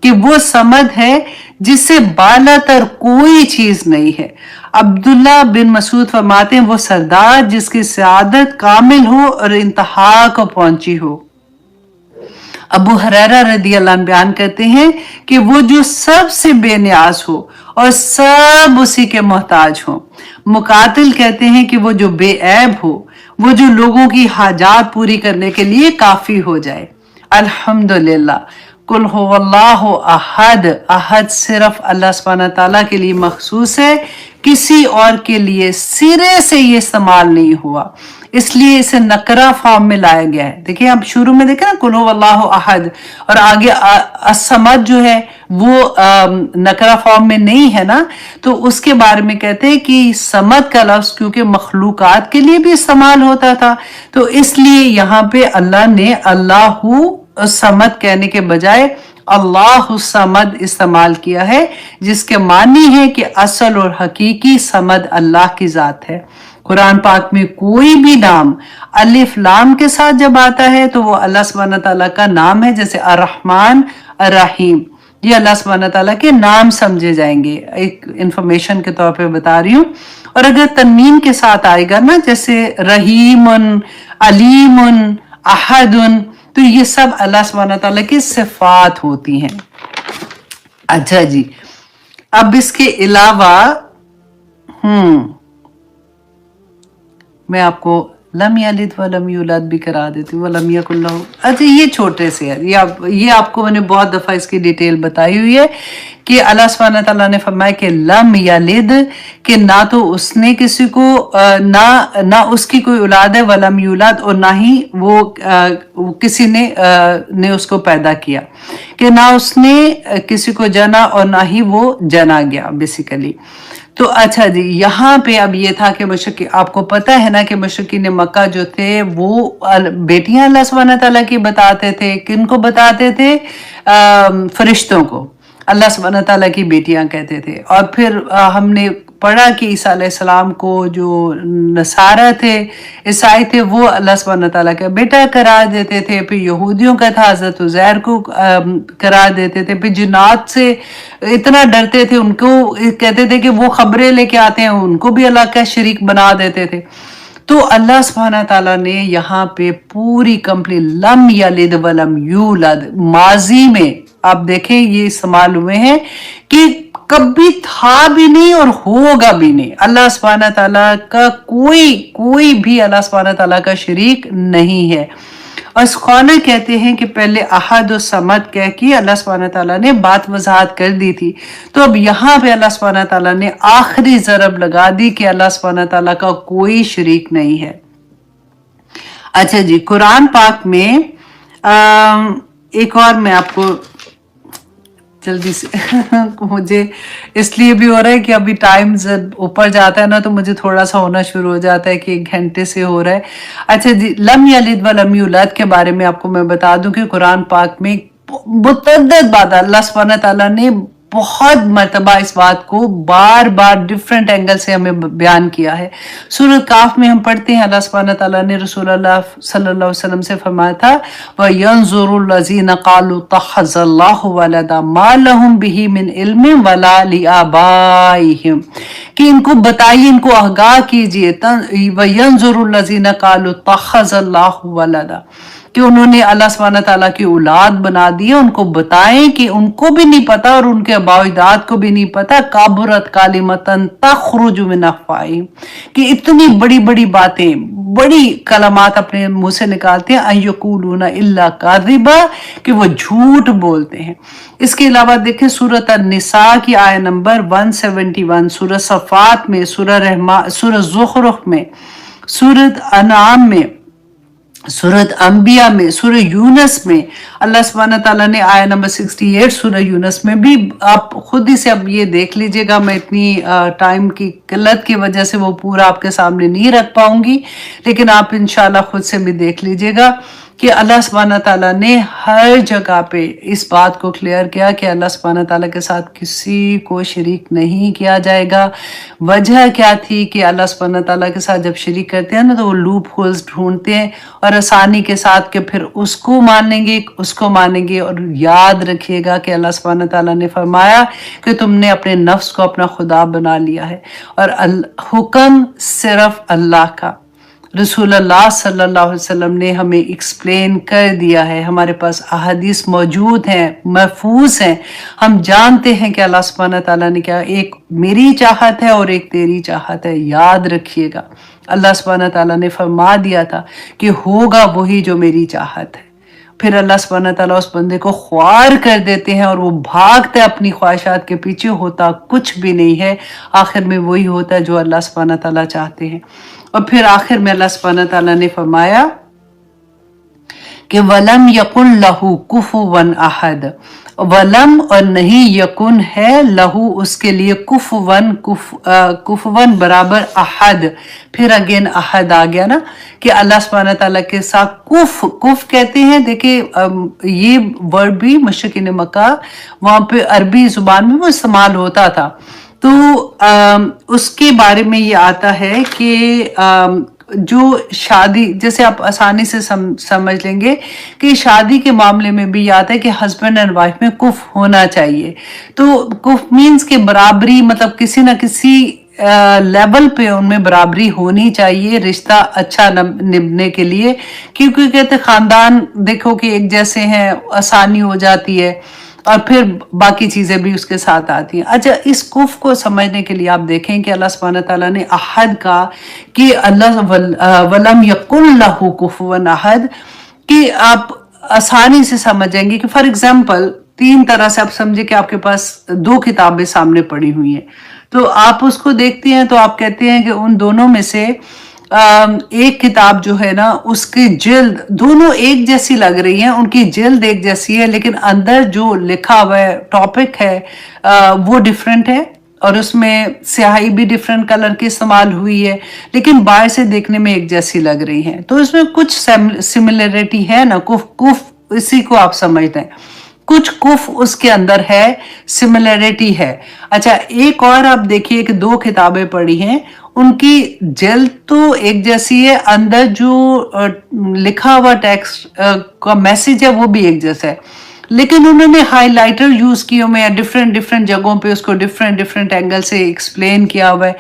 कि वो समद है जिससे बालातर कोई चीज नहीं है। अब्दुल्ला बिन मसूद फरमाते हैं वो सरदार जिसकी सियादत कामिल हो और इंतहा को पहुंची हो। अबू हुरैरा रदी अल्लाह अन्हु बयान करते हैं कि वो जो सबसे बेनियाज हो और सब उसी के मोहताज हो। मुकातिल कहते हैं कि वो जो बेऐब हो, वो जो लोगों की हाजात पूरी करने के लिए काफी हो जाए। अल्हम्दुलिल्लाह, कुल हुवल्लाहु अहद, अहद सिर्फ अल्लाह सुब्हानहू व तआला के लिए मखसूस है, किसी और के लिए सिरे से ये इस्तेमाल नहीं हुआ, इसलिए इसे नकरा फॉर्म में लाया गया है। देखिए आप शुरू में देखें ना कुल हुवल्लाहु अहद, और आगे असमद जो है वो नकरा फॉर्म में नहीं है ना, तो उसके बारे में कहते हैं कि समद का लफ्ज क्योंकि मखलूकात के लिए भी इस्तेमाल होता था, तो इसलिए यहाँ पे अल्लाह ने अल्लाहु समद कहने के बजाय अल्लाह समद इस्तेमाल किया है, जिसके मानी है कि असल और हकीकी समद अल्लाह की जात है। कुरान पाक में कोई भी नाम अलिफ लाम के साथ जब आता है तो वो अल्लाह सुब्हानहू व तआला का नाम है, जैसे अर्रहमान अर्रहीम, ये अल्लाह सुब्हानहू व तआला के नाम समझे जाएंगे, एक इंफॉर्मेशन के तौर पे बता रही हूँ। और अगर तन्वीन के साथ आएगा ना, जैसे रहीमुन, अलीमुन, अहदुन, तो ये सब अल्लाह सुब्हानहू व तआला की सिफात होती हैं। अच्छा जी, अब इसके अलावा मैं आपको लम यलिद व लम यूलद भी करा देती हूँ, वलम यकुल लहू। अच्छा ये छोटे से है, ये आपको मैंने बहुत दफा इसकी डिटेल बताई हुई है कि अल्लाह सुब्हानहू व तआला ने फरमाया कि लम यलिद, कि ना तो उसने किसी को ना उसकी कोई औलाद है, वलम यूलद, और ना ही वो किसी ने उसको पैदा किया, कि ना उसने किसी को जना और ना ही वो जना गया बेसिकली। तो अच्छा जी, यहाँ पे अब ये था कि मुशरिकी, आपको पता है ना कि मुशरिकीन मक्का जो थे वो बेटियां अल्लाह सुब्हानहू व तआला की बताते थे, किनको बताते थे? फरिश्तों को अल्लाह सुब्हानहू व तआला की बेटियां कहते थे। और फिर हमने पढ़ा कि ईसा अलैहिस्सलाम को जो नसारा थे, ईसाई थे, वो अल्लाह सुब्हानहू व तआला का बेटा करार देते थे। फिर यहूदियों का था, हज़रत उज़ैर को करार देते थे। फिर जिन्नात से इतना डरते थे, उनको कहते थे कि वो खबरें लेके आते हैं, उनको भी अल्लाह का शरीक बना देते थे। तो अल्लाह सुब्हानहू व तआला ने यहाँ पे पूरी कंप्लीट लम यलिद वलम यूलद, माजी में आप देखें ये इस्तेमाल हुए हैं कि कभी था भी नहीं और होगा भी नहीं। अल्लाह सुब्हानहू व तआला का कोई भी अल्लाह सुब्हानहू व तआला का शरीक नहीं है। और स्कॉलर कहते हैं कि पहले अहद और समद कह के अल्लाह सुब्हानहू व तआला ने बात वजाहत कर दी थी, तो अब यहाँ पे अल्लाह सुब्हानहू व तआला ने आखिरी ज़रब लगा दी कि अल्लाह सुब्हानहू व तआला का कोई शरीक नहीं है। अच्छा जी, कुरान पाक में एक और मैं आपको जल्दी से मुझे इसलिए भी हो रहा है कि अभी टाइम जब ऊपर जाता है ना तो मुझे थोड़ा सा होना शुरू हो जाता है कि 1 घंटे से हो रहा है। अच्छा जी, लम यलिद व लम यूलद के बारे में आपको मैं बता दूं कि कुरान पाक में मुतअद्दिद बात अल्लाह सुब्हानहू व तआला ने बहुत मर्तबा इस बात को बार बार डिफरेंट एंगल से हमें बयान किया है। सूरह काफ में हम पढ़ते हैं अल्लाह सुब्हानहू व तआला ने रसूलुल्लाह सल्लल्लाहु अलैहि वसल्लम से फरमाया था, व यंजुरुल लज़ीना क़ालू तख़ज़्ज़ल्लाहु वलदा मा लहुम बिही मिन इल्मिन वला लिआबाइहिम, कि इनको बताइए, इनको आगाह कीजिए, व यंजुरुल लज़ीना क़ालू तख़ज़्ज़ल्लाहु वलदा, कि उन्होंने अल्लाह सुब्हानहू व तआला की औलाद बना दी है, उनको बताएं कि उनको भी नहीं पता और उनके अबाउजाद को भी नहीं पता, काबुरत कालिमतन तखरुजु मिन अफ़वाहिहिम, कि इतनी बड़ी बड़ी बातें, बड़ी कलमात अपने मुंह से निकालते हैं, अयकुलूना इल्ला काज़िबा, कि वो झूठ बोलते हैं। इसके अलावा देखें सूरत अन-निसा की आयत नंबर 171, सूरह सफ़ात में, सूरह ज़ुख़रुफ़ में, सूरत अनाम में, सूरत अंबिया में, सूरह यूनस में, अल्लाह सुब्हानहू व तआला ने आयत नंबर 68 सूरह यूनस में भी, आप खुद ही से अब ये देख लीजिएगा, मैं इतनी टाइम की किल्लत की वजह से वो पूरा आपके सामने नहीं रख पाऊंगी, लेकिन आप इंशाल्लाह खुद से भी देख लीजिएगा कि अल्लाह सुब्हानहू व तआला ने हर जगह पे इस बात को क्लियर किया कि अल्लाह सुब्हानहू व तआला के साथ किसी को शरीक नहीं किया जाएगा। वजह क्या थी कि अल्लाह सुब्हानहू व तआला के साथ जब शरीक करते हैं ना तो वो लूप होल्स ढूंढते हैं और आसानी के साथ के फिर उसको मानेंगे। और याद रखिएगा कि अल्लाह सुब्हानहू व तआला ने फरमाया कि तुमने अपने नफ्स को अपना खुदा बना लिया है, और हुक्म सिर्फ अल्लाह का। रसूलुल्लाह सल्लल्लाहु अलैहि वसल्लम ने हमें एक्सप्लेन कर दिया है, हमारे पास अहादीस मौजूद हैं, महफूज हैं, हम जानते हैं कि अल्लाह सुब्हानहू व तआला ने क्या, एक मेरी चाहत है और एक तेरी चाहत है, याद रखिएगा। अल्लाह सुब्हानहू व तआला ने फरमा दिया था कि होगा वही जो मेरी चाहत है, फिर अल्लाह सुब्हानहू तआला उस बंदे को ख्वार कर देते हैं और वो भागता है अपनी ख्वाहिशात के पीछे, होता कुछ भी नहीं है, आखिर में वही होता है जो अल्लाह सुब्हानहू तआला चाहते हैं। और फिर आखिर में अल्लाह सुब्हानहू तआला ने फरमाया कि वलम यकुन लहू कुफुवन अहद, वलम और नहीं, यकुन है, लहू उसके लिए, कुफवन बराबर अहद, फिर अगेन अहद आ गया ना कि अल्लाह सुब्हानहू तआला के साथ कुफ कहते हैं। देखिए ये वर्ड भी मुशरिकीन मक्का वहाँ पे अरबी जुबान में वो इस्तेमाल होता था, तो उसके बारे में ये आता है कि जो शादी, जैसे आप आसानी से समझ लेंगे कि शादी के मामले में भी आता है कि हस्बैंड एंड वाइफ में कुफ होना चाहिए। तो कुफ मीन्स के बराबरी, मतलब किसी ना किसी लेवल पे उनमें बराबरी होनी चाहिए रिश्ता अच्छा निभने के लिए, क्योंकि कहते खानदान देखो कि एक जैसे हैं, आसानी हो जाती है और फिर बाकी चीजें भी उसके साथ आती हैं। अच्छा, इस कुफ को समझने के लिए आप देखें कि अल्लाह सुब्हानहू तआला ने अहद का कि अल्लाह वलम यकुन लहू कुफुवन अहद, कि आप आसानी से समझेंगे कि फॉर एग्जाम्पल 3 तरह से आप समझे कि आपके पास 2 किताबें सामने पड़ी हुई हैं, तो आप उसको देखते हैं तो आप कहते हैं कि उन दोनों में से एक किताब जो है ना उसकी जिल्द दोनों एक जैसी लग रही है, उनकी जिल्द एक जैसी है, लेकिन अंदर जो लिखा हुआ है टॉपिक है वो डिफरेंट है और उसमें स्याही भी डिफरेंट कलर की इस्तेमाल हुई है, लेकिन बाहर से देखने में एक जैसी लग रही है। तो इसमें कुछ सिमिलरिटी है ना, कुफ इसी को आप समझते हैं, कुछ कुफ उसके अंदर है, सिमिलरिटी है। अच्छा, एक और आप देखिए कि 2 किताबें पढ़ी हैं, उनकी जिल्द तो एक जैसी है, अंदर जो लिखा हुआ टेक्स्ट का मैसेज है वो भी एक जैसा है, लेकिन उन्होंने हाइलाइटर यूज किए हुए हैं, डिफरेंट जगहों पे उसको डिफरेंट एंगल से एक्सप्लेन किया हुआ है,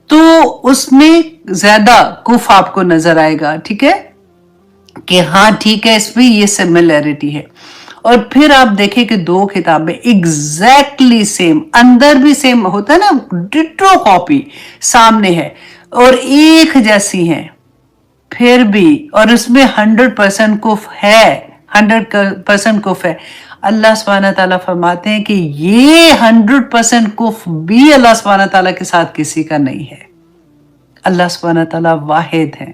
तो उसमें ज्यादा कुफ आपको नजर आएगा। ठीक है कि हाँ ठीक है, इसमें ये सिमिलरिटी है। और फिर आप देखें कि 2 किताबें एग्जैक्टली सेम, अंदर भी सेम होता है ना, डिट्टो कॉपी सामने है और एक जैसी हैं फिर भी, और उसमें 100% कुफ है, 100% कुफ है। अल्लाह सुब्हानहू तआला फरमाते हैं कि ये 100% कुफ भी अल्लाह सुब्हानहू तआला के साथ किसी का नहीं है। अल्लाह सुब्हानहू तआला वाहिद है,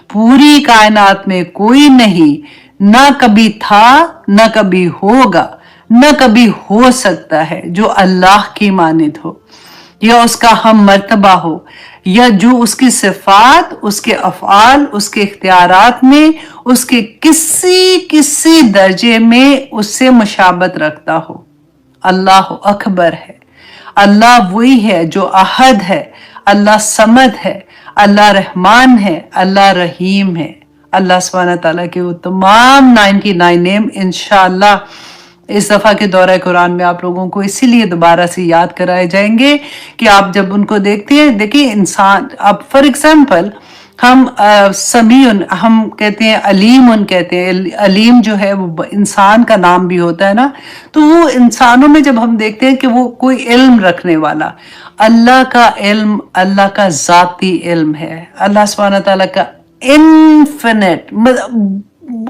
पूरी कायनात में कोई नहीं, ना कभी था, ना कभी होगा, ना कभी हो सकता है जो अल्लाह की मानिद हो या उसका हम मर्तबा हो, या जो उसकी सिफात, उसके अफ़आल, उसके इख्तियारात में, उसके किसी दर्जे में उससे मुशाबत रखता हो। अल्लाह अकबर है, अल्लाह वही है जो अहद है, अल्लाह समद है, अल्लाह रहमान है, अल्लाह रहीम है। अल्लाह सुब्हानहू तआला के वो तमाम 99 नेम इंशाअल्लाह इस दफ़ा के दौरा कुरान में आप लोगों को इसीलिए दोबारा से याद कराए जाएंगे कि आप जब उनको देखते हैं, देखिए इंसान, अब फॉर एग्जाम्पल हम समीउन हम कहते हैं, अलीमुन कहते हैं, अलीम जो है वो इंसान का नाम भी होता है ना, तो वो इंसानों में जब हम देखते हैं कि वो कोई इल्म रखने वाला, अल्लाह का इल्म अल्लाह का ज़ाती इल्म है, अल्लाह सुब्हानहू तआला का इन्फिनिट,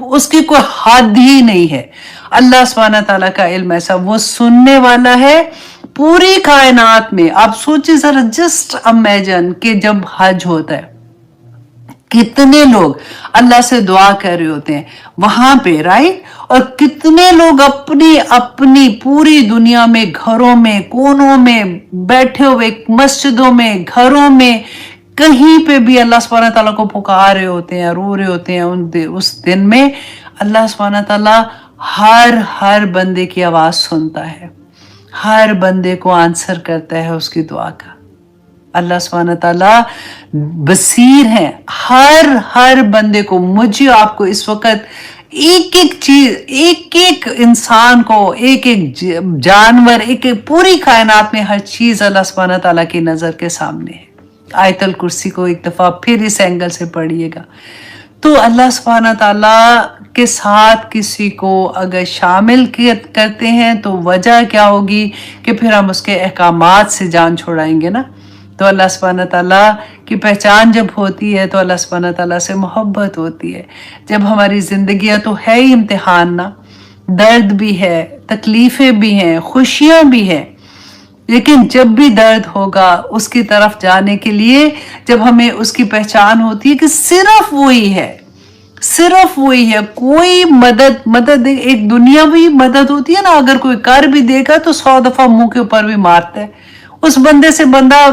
उसकी कोई हद ही नहीं है। अल्लाह सुब्हानहू तआला का इल्म ऐसा, वो सुनने वाला है पूरी कायनात में। आप सोचिए जरा, जस्ट इमेजिन कि जब हज होता है कितने लोग अल्लाह से दुआ कर रहे होते हैं वहां पे, राइट, और कितने लोग अपनी अपनी पूरी दुनिया में, घरों में, कोनों में बैठे हुए, मस्जिदों में, घरों में, कहीं पे भी अल्लाह सुब्हानहू तआला को पुकार रहे होते हैं, रो रहे होते हैं। उस दिन में अल्लाह सुब्हानहू तआला हर बंदे की आवाज सुनता है, हर बंदे को आंसर करता है उसकी दुआ का। अल्लाह सुब्हानहू तआला बसीर है हर बंदे को, मुझे आपको इस वक्त एक एक चीज, एक एक इंसान को, एक एक जानवर, एक एक पूरी कायनात में हर चीज अल्लाह सुब्हानहू तआला की नजर के सामने है। आयतल कुर्सी को एक दफा फिर इस एंगल से पढ़िएगा। तो अल्लाह सुब्हानहू तआला के साथ किसी को अगर शामिल करते हैं तो वजह क्या होगी कि फिर हम उसके अहकामात से जान छोड़ाएंगे ना। तो अल्लाह सुब्हानहू तआला की पहचान जब होती है तो अल्लाह सुब्हानहू तआला से मोहब्बत होती है। जब हमारी जिंदगियां तो है ही इम्तिहान ना, दर्द भी है, तकलीफें भी हैं, खुशियां भी हैं, लेकिन जब भी दर्द होगा उसकी तरफ जाने के लिए जब हमें उसकी पहचान होती है कि सिर्फ वही है, सिर्फ वही है, कोई मदद एक दुनियावी मदद होती है ना, अगर कोई कर भी देगा तो 100 दफा मुंह के ऊपर भी मारता है, उस बंदे से बंदा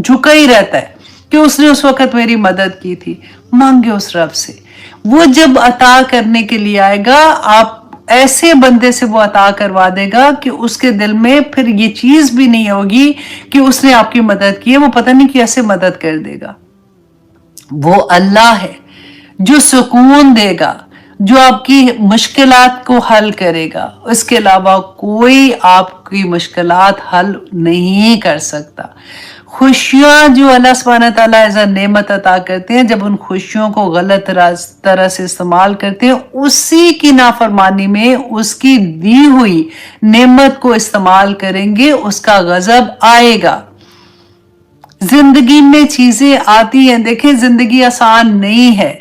झुका ही रहता है कि उसने उस वक्त मेरी मदद की थी। मांगे उस रब से, वो जब अता करने के लिए आएगा, आप ऐसे बंदे से वो अता करवा देगा कि उसके दिल में फिर ये चीज भी नहीं होगी कि उसने आपकी मदद की है, वो पता नहीं कैसे मदद कर देगा। वो अल्लाह है जो सुकून देगा, जो आपकी मुश्किलात को हल करेगा, उसके अलावा कोई आपकी मुश्किलात हल नहीं कर सकता। खुशियां जो अल्लाह सुब्हानहू तआला एज अ नेमत अता करते हैं, जब उन खुशियों को गलत तरह से इस्तेमाल करते हैं, उसी की नाफरमानी में उसकी दी हुई नेमत को इस्तेमाल करेंगे, उसका गजब आएगा। जिंदगी में चीजें आती हैं, देखें जिंदगी आसान नहीं है।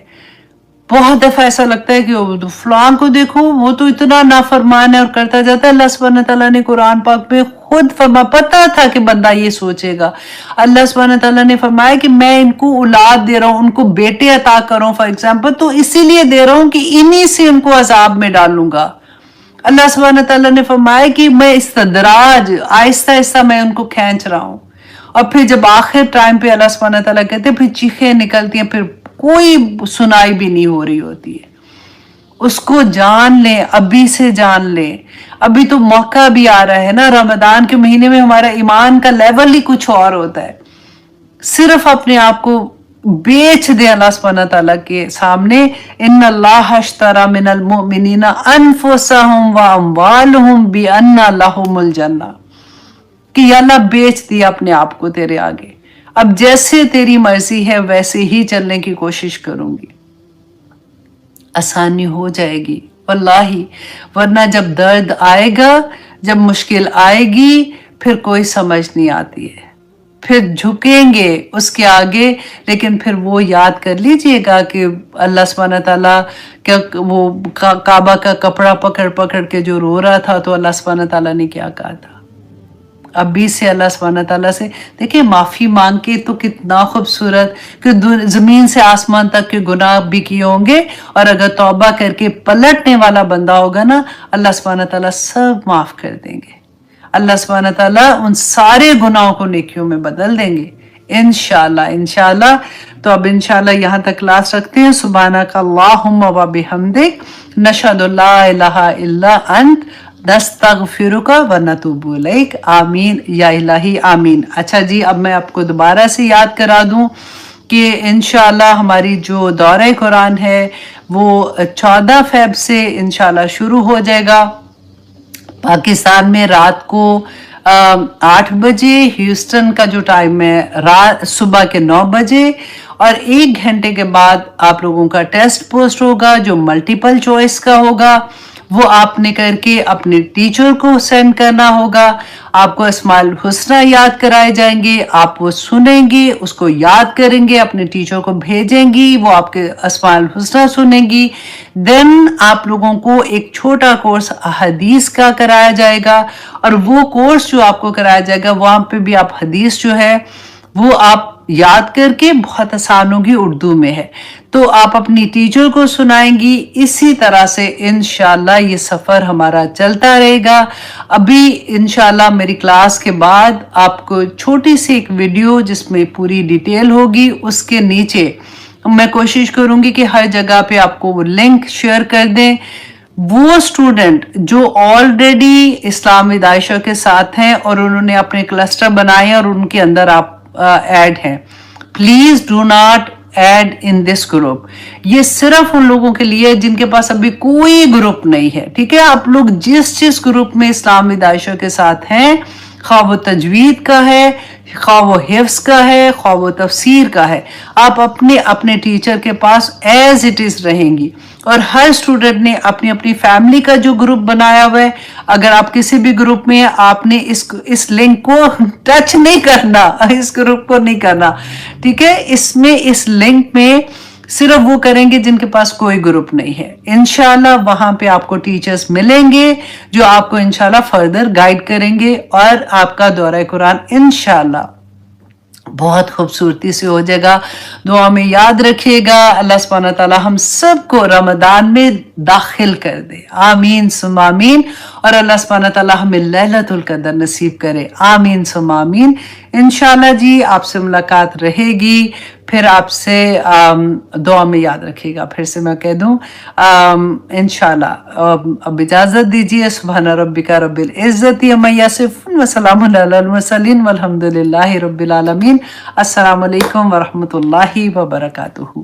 बहुत दफा ऐसा लगता है कि फलां को देखो, वो तो इतना नाफरमान है और करता जाता है। अल्लाह सुब्हानहू तआला ने कुरान पाक में खुद फरमा, पता था कि बंदा ये सोचेगा। अल्लाह सुब्हानहू तआला ने फरमाया कि मैं इनको औलाद दे रहा हूँ, उनको बेटे अता कर रहा हूँ फॉर एग्जाम्पल, तो इसीलिए दे रहा हूँ कि इन्हीं से उनको अजाब में डालूंगा। अल्लाह सुब्हानहू तआला ने फरमाया कि मैं इस्तदराज, आहिस्ता आहिस्ता मैं उनको खींच रहा हूँ। और फिर जब आखिर टाइम पे अल्लाह सुब्हानहू तआला कहते हैं, फिर चीखें निकलती हैं, फिर कोई सुनाई भी नहीं हो रही होती है। उसको जान ले, अभी से जान ले। अभी तो मौका भी आ रहा है ना, रमजान के महीने में हमारा ईमान का लेवल ही कुछ और होता है। सिर्फ अपने आप को बेच दे अल्लाह सुब्हानहू तआला के सामने। इन्नल्लाह अश्तरा मिनल मुमिनीना अनफुसहुम व अमवालहुम बिअन्ना लहुमुल जन्नह, कि अल्लाह बेच दिया अपने आप को तेरे आगे, अब जैसे तेरी मर्जी है वैसे ही चलने की कोशिश करूंगी, आसानी हो जाएगी वल्लाही। वरना जब दर्द आएगा, जब मुश्किल आएगी, फिर कोई समझ नहीं आती है, फिर झुकेंगे उसके आगे। लेकिन फिर वो याद कर लीजिएगा कि अल्लाह सुब्हानहू तआला क्या, वो काबा का कपड़ा पकड़ पकड़ के जो रो रहा था, तो अल्लाह सुब्हानहू तआला ने क्या कहा था। अभी से अल्लाह सुब्हानहू तआला से देखिए माफी मांग के तो कितना खूबसूरत, कि जमीन से आसमान तक के गुनाह भी किए होंगे, और अगर तौबा करके पलटने वाला बंदा होगा ना, अल्लाह सुब्हानहू तआला सब माफ कर देंगे। अल्लाह सुब्हानहू तआला उन सारे गुनाहों को नेकियों में बदल देंगे इंशाअल्लाह, इंशाअल्लाह। तो अब इंशाअल्लाह यहाँ तक क्लास रखते हैं। सुब्हानक अल्लाहुम्मा व बिहम्दिक नशहदु ला इलाहा इल्ला अंत नस्तगफिरुका व नतूबु इलैक। आमीन या इलाही आमीन। अच्छा जी, अब मैं आपको दोबारा से याद करा दूं कि इंशाअल्लाह हमारी जो दौरे कुरान है वो 14 फेब से इंशाअल्लाह शुरू हो जाएगा पाकिस्तान में, रात को 8 बजे, ह्यूस्टन का जो टाइम है रात सुबह के 9 बजे, और 1 घंटे के बाद आप लोगों का टेस्ट पोस्ट होगा जो मल्टीपल चॉइस का होगा। वो आपने करके अपने टीचर को सेंड करना होगा। आपको अस्माउल हुस्ना याद कराए जाएंगे, आप वो सुनेंगे, उसको याद करेंगे, अपने टीचर को भेजेंगी, वो आपके अस्माउल हुस्ना सुनेंगी। देन आप लोगों को एक छोटा कोर्स हदीस का कराया जाएगा, और वो कोर्स जो आपको कराया जाएगा वहां पे भी आप हदीस जो है वो आप याद करके, बहुत आसान होगी, उर्दू में है, तो आप अपनी टीचर को सुनाएंगी। इसी तरह से इंशाल्लाह ये सफर हमारा चलता रहेगा। अभी इंशाल्लाह मेरी क्लास के बाद आपको छोटी सी एक वीडियो जिसमें पूरी डिटेल होगी, उसके नीचे मैं कोशिश करूंगी कि हर जगह पे आपको वो लिंक शेयर कर दें। वो स्टूडेंट जो ऑलरेडी इस्लाम विद आयशा के साथ हैं और उन्होंने अपने क्लस्टर बनाए हैं और उनके अंदर आप ऐड हैं, please do not add in this group. ये सिर्फ उन लोगों के लिए जिनके पास अभी कोई ग्रुप नहीं है, ठीक है। आप लोग जिस जिस ग्रुप में इस्लाम विद आयशा के साथ हैं, खा वो तजवीद का है, خواہ وہ حفظ کا ہے خواہ وہ تفسیر کا ہے، آپ اپنے اپنے ٹیچر کے پاس ایز اٹ از رہیں گی. اور ہر اسٹوڈنٹ نے اپنی اپنی فیملی کا جو گروپ بنایا ہوا ہے، اگر آپ کسی بھی گروپ میں ہیں آپ نے اس لنک کو ٹچ نہیں کرنا، اس گروپ کو نہیں کرنا، ٹھیک ہے. اس لنک میں صرف وہ کریں گے جن کے پاس کوئی گروپ نہیں ہے. انشاءاللہ وہاں پہ آپ کو ٹیچرز ملیں گے جو آپ کو انشاءاللہ فردر گائیڈ کریں گے، اور آپ کا دورہ قرآن انشاءاللہ بہت خوبصورتی سے ہو جائے گا. دعا میں یاد رکھیے گا. اللہ سبحانہ تعالی ہم سب کو رمضان میں داخل کر دے، آمین ثم آمین. اور اللہ سبحانہ تعالی ہمیں لیلۃ القدر نصیب کرے، آمین ثم آمین. انشاءاللہ جی آپ سے ملاقات رہے گی. پھر آپ سے دعا میں یاد رکھیے گا. پھر سے میں کہہ دوں انشاءاللہ اب اجازت دیجیے. سبحان ربک رب العزت عما یصفون وسلام علی المرسلین والحمد للہ رب العالمین. السلام علیکم ورحمۃ اللہ وبرکاتہ.